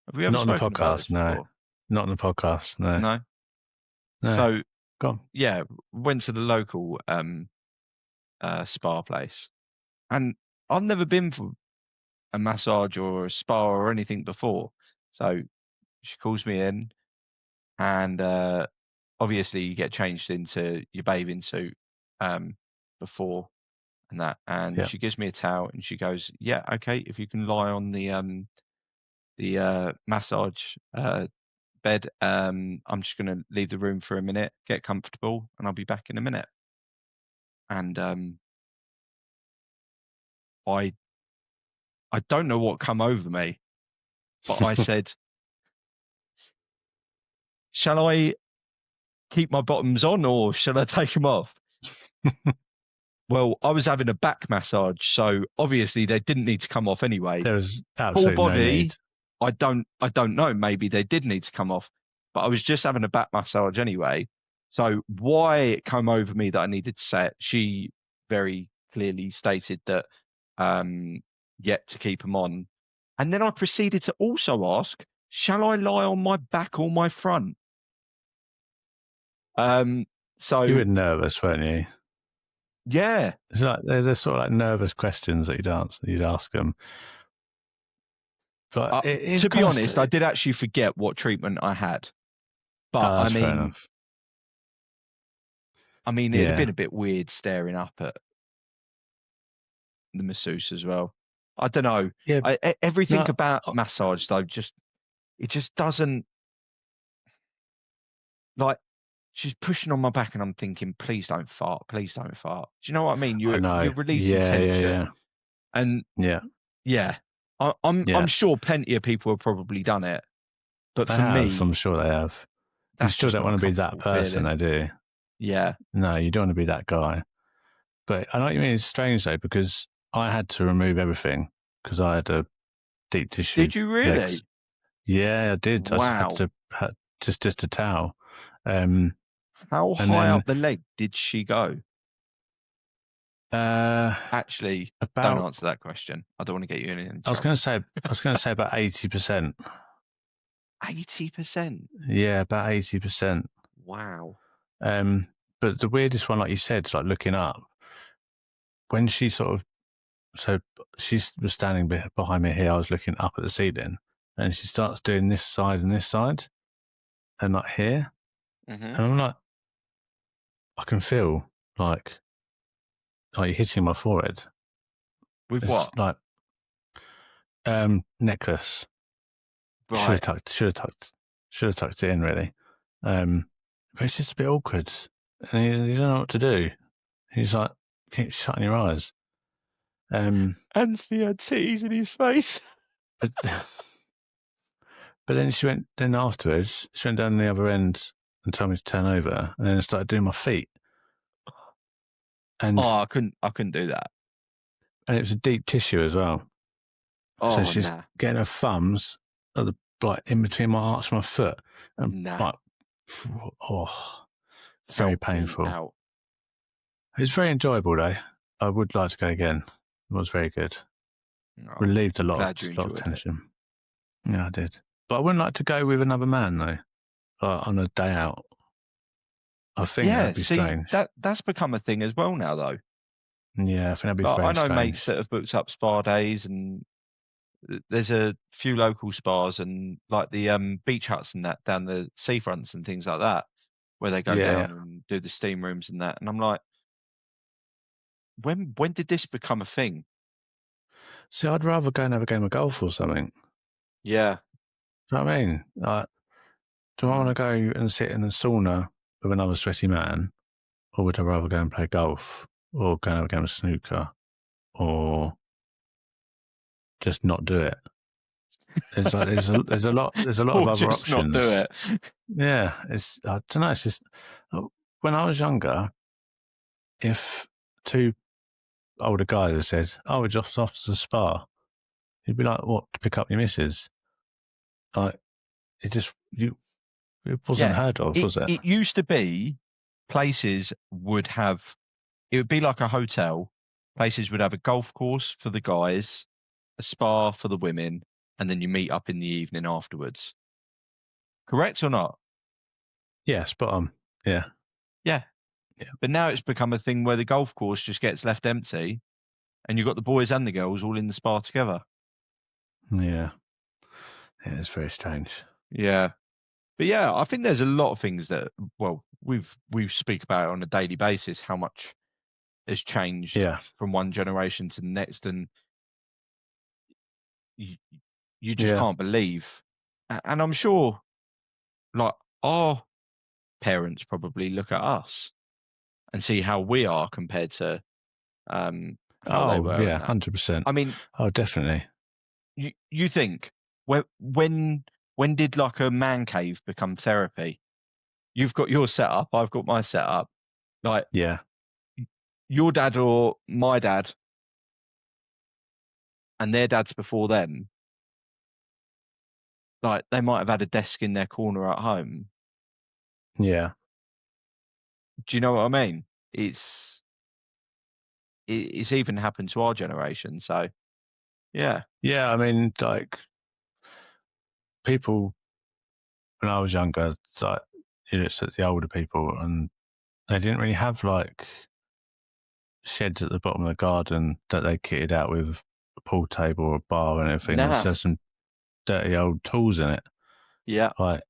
Have we ever Not on the spoken about this podcast, no. before? Not on the podcast, no. No. No. So Go on. yeah, went to the local spa place, and I've never been for a massage or a spa or anything before. So she calls me in, and obviously you get changed into your bathing suit before and that, and Yeah. she gives me a towel and she goes, "Yeah, okay, if you can lie on the massage bed, I'm just going to leave the room for a minute, get comfortable, and I'll be back in a minute." And I don't know what come over me, but I said, "Shall I keep my bottoms on or shall I take them off?" Well, I was having a back massage, so obviously they didn't need to come off anyway. There was Full absolutely no need. body, I don't know. Maybe they did need to come off, but I was just having a back massage anyway. So why it came over me that I needed to say it, she very clearly stated that yet to keep them on. And then I proceeded to also ask, shall I lie on my back or my front? So You were nervous, weren't you? yeah. It's like there's sort of like nervous questions that you'd ask them. But it is to be kind honest, I did actually forget what treatment I had. But that's fair enough. It'd have been a bit weird staring up at the masseuse as well. I don't know. Yeah. Everything about massage though, it just doesn't, like, she's pushing on my back and I'm thinking, please don't fart, please don't fart. Do you know what I mean? I know. You're releasing tension. Yeah. And yeah. I'm sure plenty of people have probably done it. But they for have, me, I'm sure they have. You still don't want to be that person, feeling. they do. Yeah. No, you don't want to be that guy. But I know what you mean. It's strange though, because I had to remove everything because I had a deep tissue. Did you really? Legs. Yeah, I did. Wow. I had just a towel. How high up the leg did she go? Actually, don't answer that question. I don't want to get you in any trouble. I was going to say about 80%. 80%? Yeah, about 80%. Wow. But the weirdest one, like you said, is like looking up. When she so she was standing behind me here, I was looking up at the ceiling, and she starts doing this side and this side, and like here. Mm-hmm. And I'm like, I can feel like hitting my forehead. With it's what? Like necklace. Right. Should have tucked it in really. But it's just a bit awkward, and you don't know what to do. He's like, keep shutting your eyes. And he had titties in his face. But then then afterwards, she went down the other end and told me to turn over, and then started doing my feet. And I couldn't do that. And it was a deep tissue as well. So she's getting her thumbs at in between my arch and my foot, and very painful. It was very enjoyable though. I would like to go again. It was very good. Relieved a lot of tension. Yeah, I did. But I wouldn't like to go with another man though, on a day out. I think that'd be strange. That's become a thing as well now though. Yeah, I think that'd be very strange. I know mates that have booked up spa days, and there's a few local spas and like the beach huts and that down the seafronts and things like that, where they go down and do the steam rooms and that. And I'm like, when did this become a thing? See, I'd rather go and have a game of golf or something. Yeah. Do you know what I mean? Do I want to go and sit in a sauna with another sweaty man, or would I rather go and play golf, or go and have a game of snooker, or just not do it? There's like there's a lot of Or other just not do options. it. Yeah, it's I don't know. It's just when I was younger, if two older guys had said, "Oh, we're just off to the spa," you'd be like, "What? To pick up your missus?" Like it wasn't Yeah. heard of, It was it? it used to be places would have it would be like a hotel. Places would have a golf course for the guys, a spa for the women, and then you meet up in the evening afterwards. Correct or not? Yeah, spot on. Yeah, Yeah. yeah, But now it's become a thing where the golf course just gets left empty and you've got the boys and the girls all in the spa together. yeah. Yeah, it's very strange. Yeah. But yeah, I think there's a lot of things that well, we speak about it on a daily basis, how much has changed Yeah, from one generation to the next, and you, you just yeah, can't believe. And I'm sure, like our parents probably look at us and see how we are compared to how they oh were, yeah, and that. 100%. I mean, Oh, definitely. you think when when did like a man cave become therapy? You've got your setup, I've got my setup. Like Yeah, your dad or my dad and their dads before them, like they might have had a desk in their corner at home. yeah, Do you know what I mean? It's even happened to our generation. So yeah, yeah. I mean, like people when I was younger, like you looked at the older people, and they didn't really have like sheds at the bottom of the garden that they kitted out with a pool table or a bar and everything. There's nah, just some dirty old tools in it. yeah, Like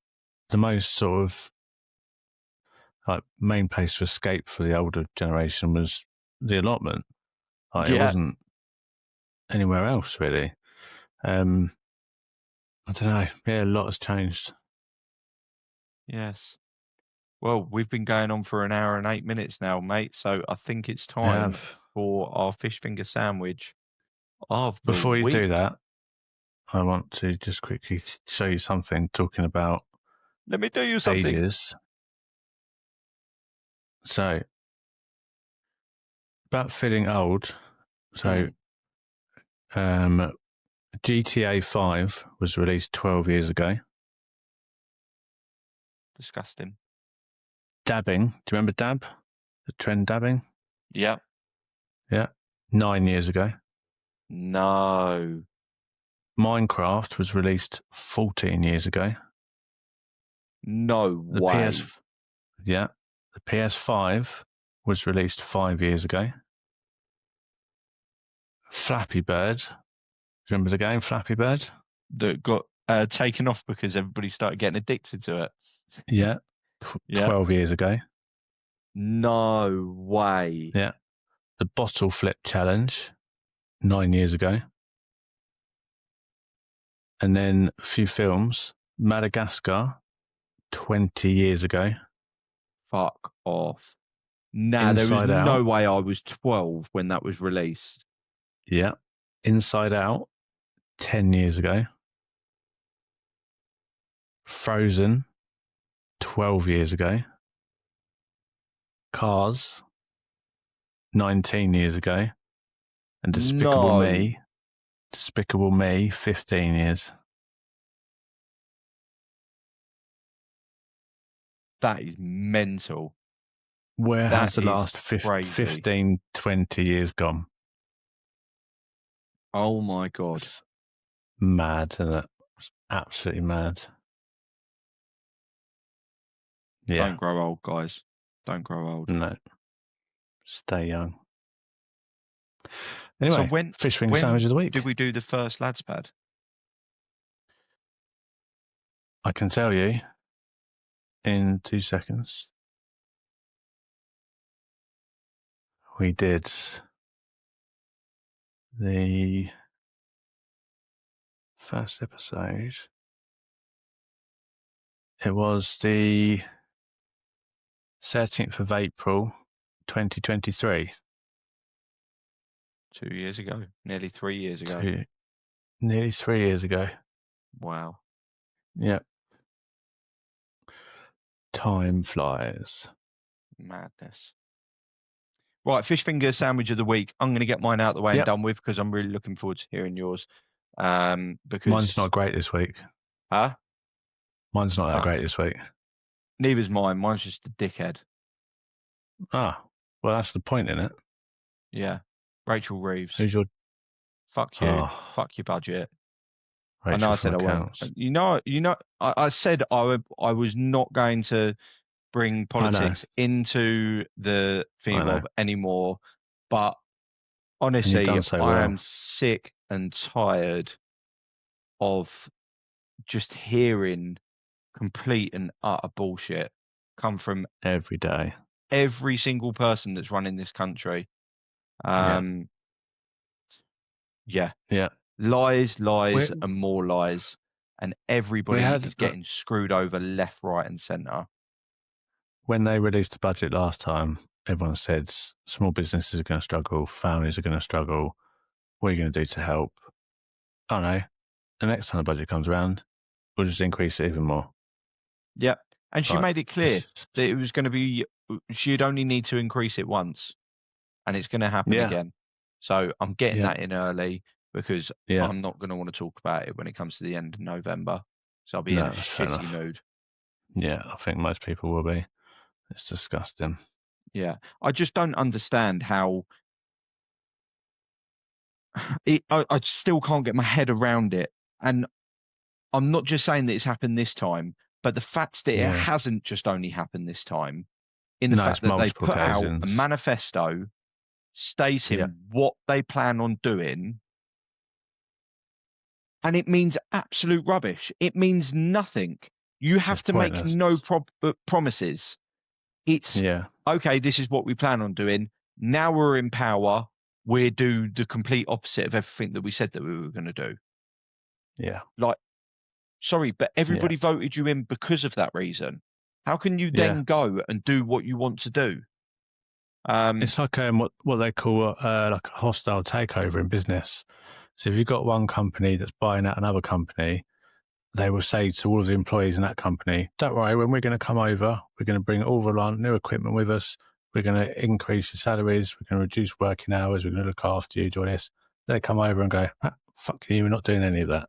the most sort of like main place for escape for the older generation was the allotment. Like it yeah, wasn't anywhere else really. Um, I don't know. Yeah, a lot has changed. yes. Well, we've been going on for an hour and 8 minutes now, mate. So I think it's I time have. for our fish finger sandwich of the Before you do week. that, I want to just quickly show you something talking about Let me tell you something. ages. So, about feeling old. So, Mm, um, GTA 5 was released 12 years ago. disgusting. Dabbing. Do you remember dab? The trend dabbing? Yeah. Yeah. 9 years ago. No. Minecraft was released 14 years ago. No The way. yeah. The PS5 was released 5 years ago. Flappy Bird. Do you remember the game Flappy Bird? That got taken off because everybody started getting addicted to it. Yeah. Yeah. 12 years ago. No way. Yeah. The Bottle Flip Challenge, 9 years ago. And then a few films. Madagascar, 20 years ago. Fuck off. Nah, there was Inside no Out. way I was 12 when that was released. Yeah. Inside Out, 10 years ago. Frozen, 12 years ago. Cars, 19 years ago. And No. Despicable Me, 15 years. That is mental. Where That has the is last crazy. 15, 20 years gone? Oh my God. It's mad, isn't it? It's absolutely mad. Yeah. Don't grow old, guys. Don't grow old. No. Stay young. So Anyway, when fish finger sandwich when of the week. did we do the first lads pad? I can tell you in 2 seconds. We did the first episode. It was the 13th of April, 2023. 2 years ago. Nearly 3 years ago. Nearly 3 years ago. Wow. Yep. Time flies. Madness. Right, fish finger sandwich of the week. I'm going to get mine out the way and Yep. done with because I'm really looking forward to hearing yours. Mine's Because not great this week. huh? Mine's not that great this week. Neither's mine. Mine's just a dickhead. Ah, well, that's the point in it. Yeah. Rachel Reeves. Who's your? Fuck you. Oh, Fuck your budget. I know Rachel I from said I won't. accounts. I said I was not going to bring I know. politics into the I know. thingamabob anymore, but And you've honestly, done so I well. am sick and tired of just hearing complete and utter bullshit come from Every day. every single person that's running this country. Yeah. Yeah. Yeah. Lies, We and more lies, and we everybody had is getting screwed over left, right, and centre. when they released the budget last time, everyone said small businesses are going to struggle, families are going to struggle. What are you going to do to help? I don't know. The next time the budget comes around, we'll just increase it even more. Yeah, and she Like, made it clear that it was going to be. She'd only need to increase it once, and it's going to happen yeah, again. So I'm getting yeah, that in early because yeah. I'm not going to want to talk about it when it comes to the end of November. So I'll be in No, a that's fair shitty enough. mood. Yeah, I think most people will be. It's disgusting. Yeah, I just don't understand how. I still can't get my head around it, and I'm not just saying that it's happened this time, but the fact that it Yeah. hasn't just only happened this time, in the No, fact it's that they multiple put out a occasions. manifesto Yeah, stating what they plan on doing, and it means absolute rubbish. It means nothing. You have it's to make pointless. no promises. It's Yeah, okay, this is what we plan on doing. Now we're in power. We do the complete opposite of everything that we said that we were going to do. yeah, Like, sorry, but yeah, everybody voted you in because of that reason. How can you yeah. then go and do what you want to do? It's like what they call like a hostile takeover in business. So if you've got one company that's buying out another company, they will say to all of the employees in that company, "Don't worry, when we're going to come over, we're going to bring all of our new equipment with us. We're going to increase your salaries. We're going to reduce working hours. We're going to look after you. Do all this." They come over and go, "Fuck you! We're not doing any of that.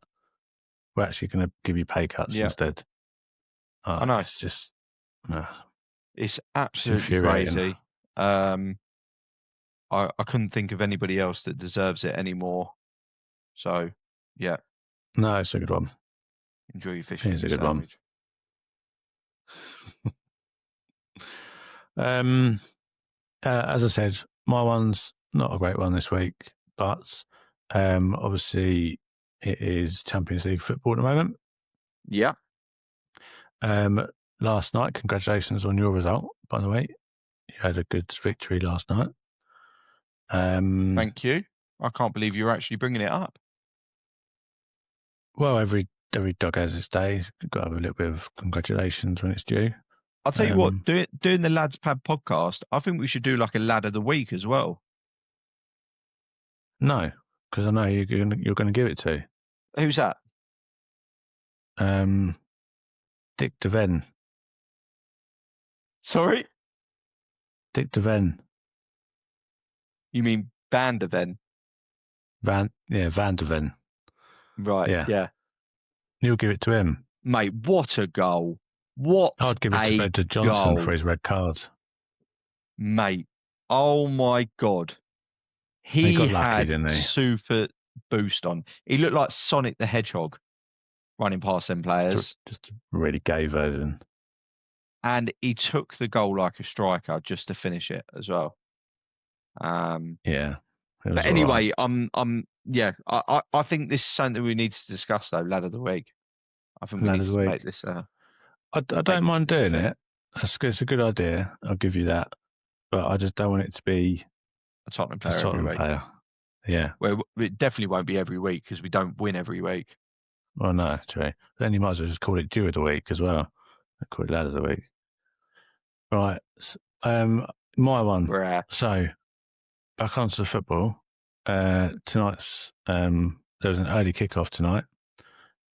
We're actually going to give you pay cuts Yeah, instead." I know. It's just, uh, It's it's absolutely infuriating. crazy. I couldn't think of anybody else that deserves it anymore. So, yeah, No, it's a good one. enjoy your fish Here's finger a good one. sandwich. As I said, my one's not a great one this week, but obviously it is Champions League football at the moment. Yeah, Last night, congratulations on your result, by the way. You had a good victory last night. thank you. I can't believe you're actually bringing it up. Well, every dog has its day. You've got to have a little bit of congratulations when it's due. I'll tell you what, doing the Lads Pad podcast, I think we should do like a lad of the week as well. No, because I know you're going to give it to Who's that? Dick DeVen. Sorry? Dick DeVen. You mean Van de Ven? Van de Ven. Right, yeah. You'll give it to him. Mate, what a goal. What I'd give it to a Brendan Johnson goal. for his red card. Mate, oh my God. He He got lucky, had didn't he? super boost on. He looked like Sonic the Hedgehog running past them players. Just a really gay version. And he took the goal like a striker just to finish it as well. Yeah. But anyway, I think this is something we need to discuss though, lad of the week. I think we Lad need of the to week. make this I don't mind doing it. It's a good idea. I'll give you that. But I just don't want it to be a Tottenham a player every Tottenham week. player. Yeah. Well, it definitely won't be every week because we don't win every week. Well, no, true. Then you might as well just call it Dew of the Week as well. Call it Lad of the Week. Right. My one. Rare. So, back onto the football. Tonight's there was an early kickoff tonight.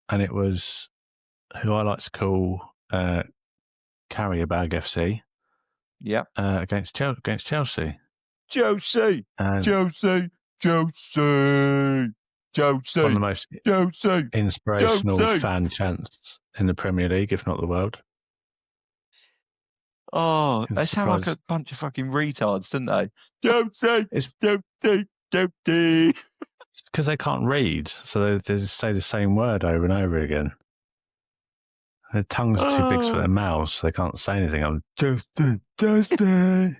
and it was who I like to call Carrier Bag FC. Yeah. Against Chelsea. Chelsea. And Chelsea. Chelsea. Chelsea. one of the most Chelsea. inspirational Chelsea. fan chants in the Premier League, if not the world. Oh, they sound like a bunch of fucking retards, don't they? Chelsea. Chelsea. Chelsea. It's because they can't read, so they just say the same word over and over again. Their tongues are too big for their mouths, so they can't say anything. I'm Chelsea.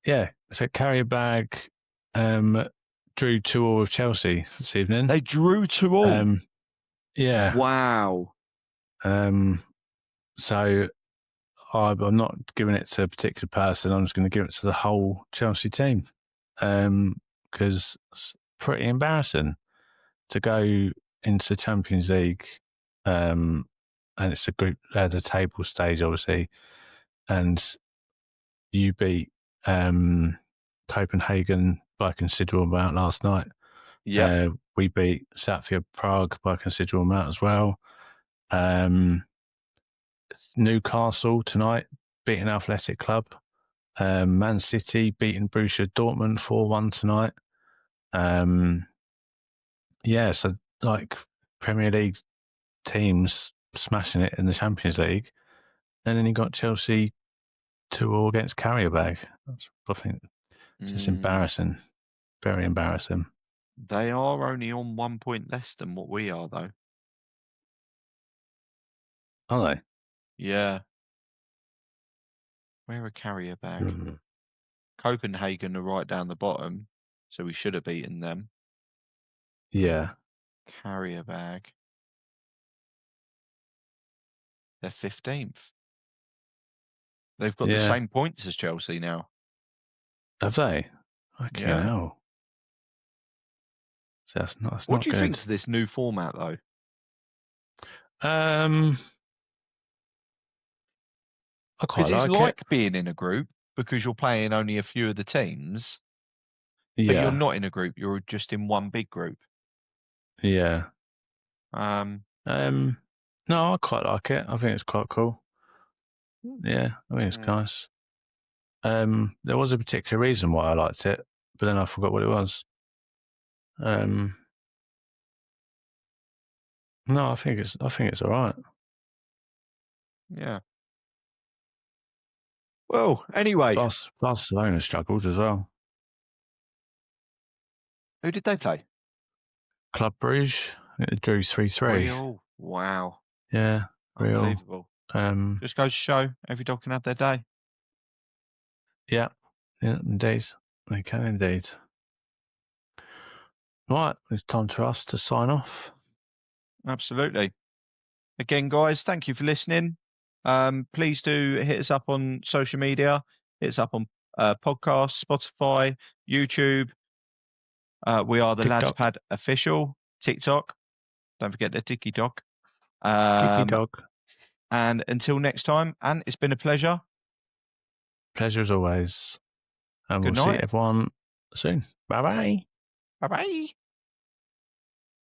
Yeah, so Carrier Bag drew 2-2 with Chelsea this evening. They drew 2-2. Yeah. Wow. So I'm not giving it to a particular person. I'm just going to give it to the whole Chelsea team because it's pretty embarrassing to go into the Champions League and it's a group at the table stage, obviously, and you beat Copenhagen by a considerable amount last night. Yeah. We beat Slavia Prague by a considerable amount as well. Newcastle tonight beating Athletic Club. Man City beating Borussia Dortmund 4-1 tonight. Yeah, so like Premier League teams smashing it in the Champions League, and then you got Chelsea 2-2 against Carrier Bag. I think it's just embarrassing, very embarrassing. They are only on 1 point less than what we are, though. Are they? Yeah. Where are Carrier Bag? Copenhagen are right down the bottom, so we should have beaten them. Yeah. Carrier Bag. They're 15th. They've got the same points as Chelsea now. Have they? Okay, hell. So that's not what do you good. think to this new format, though? I quite like it. It's like being in a group because you're playing only a few of the teams. Yeah. But you're not in a group. You're just in one big group. Yeah. No, I quite like it. I think it's quite cool. Yeah, I think it's nice. There was a particular reason why I liked it, but then I forgot what it was. No, I think it's all right. Yeah. Well, anyway. Barcelona struggled as well. Who did they play? Club Brugge. It drew 3-3. Real. Wow. Yeah. Real. Unbelievable. Just goes to show every dog can have their day. Yeah. Yeah, indeed. They can indeed. Right, it's time for us to sign off. Absolutely. Again, guys, thank you for listening. Please do hit us up on social media. Hit us up on podcasts, Spotify, YouTube. We are the TikTok. Lads Pad official. TikTok. Don't forget the TikTok. TikTok. And until next time, and it's been a pleasure. Pleasure as always. And Good we'll night. see everyone soon. Bye-bye. Bye-bye.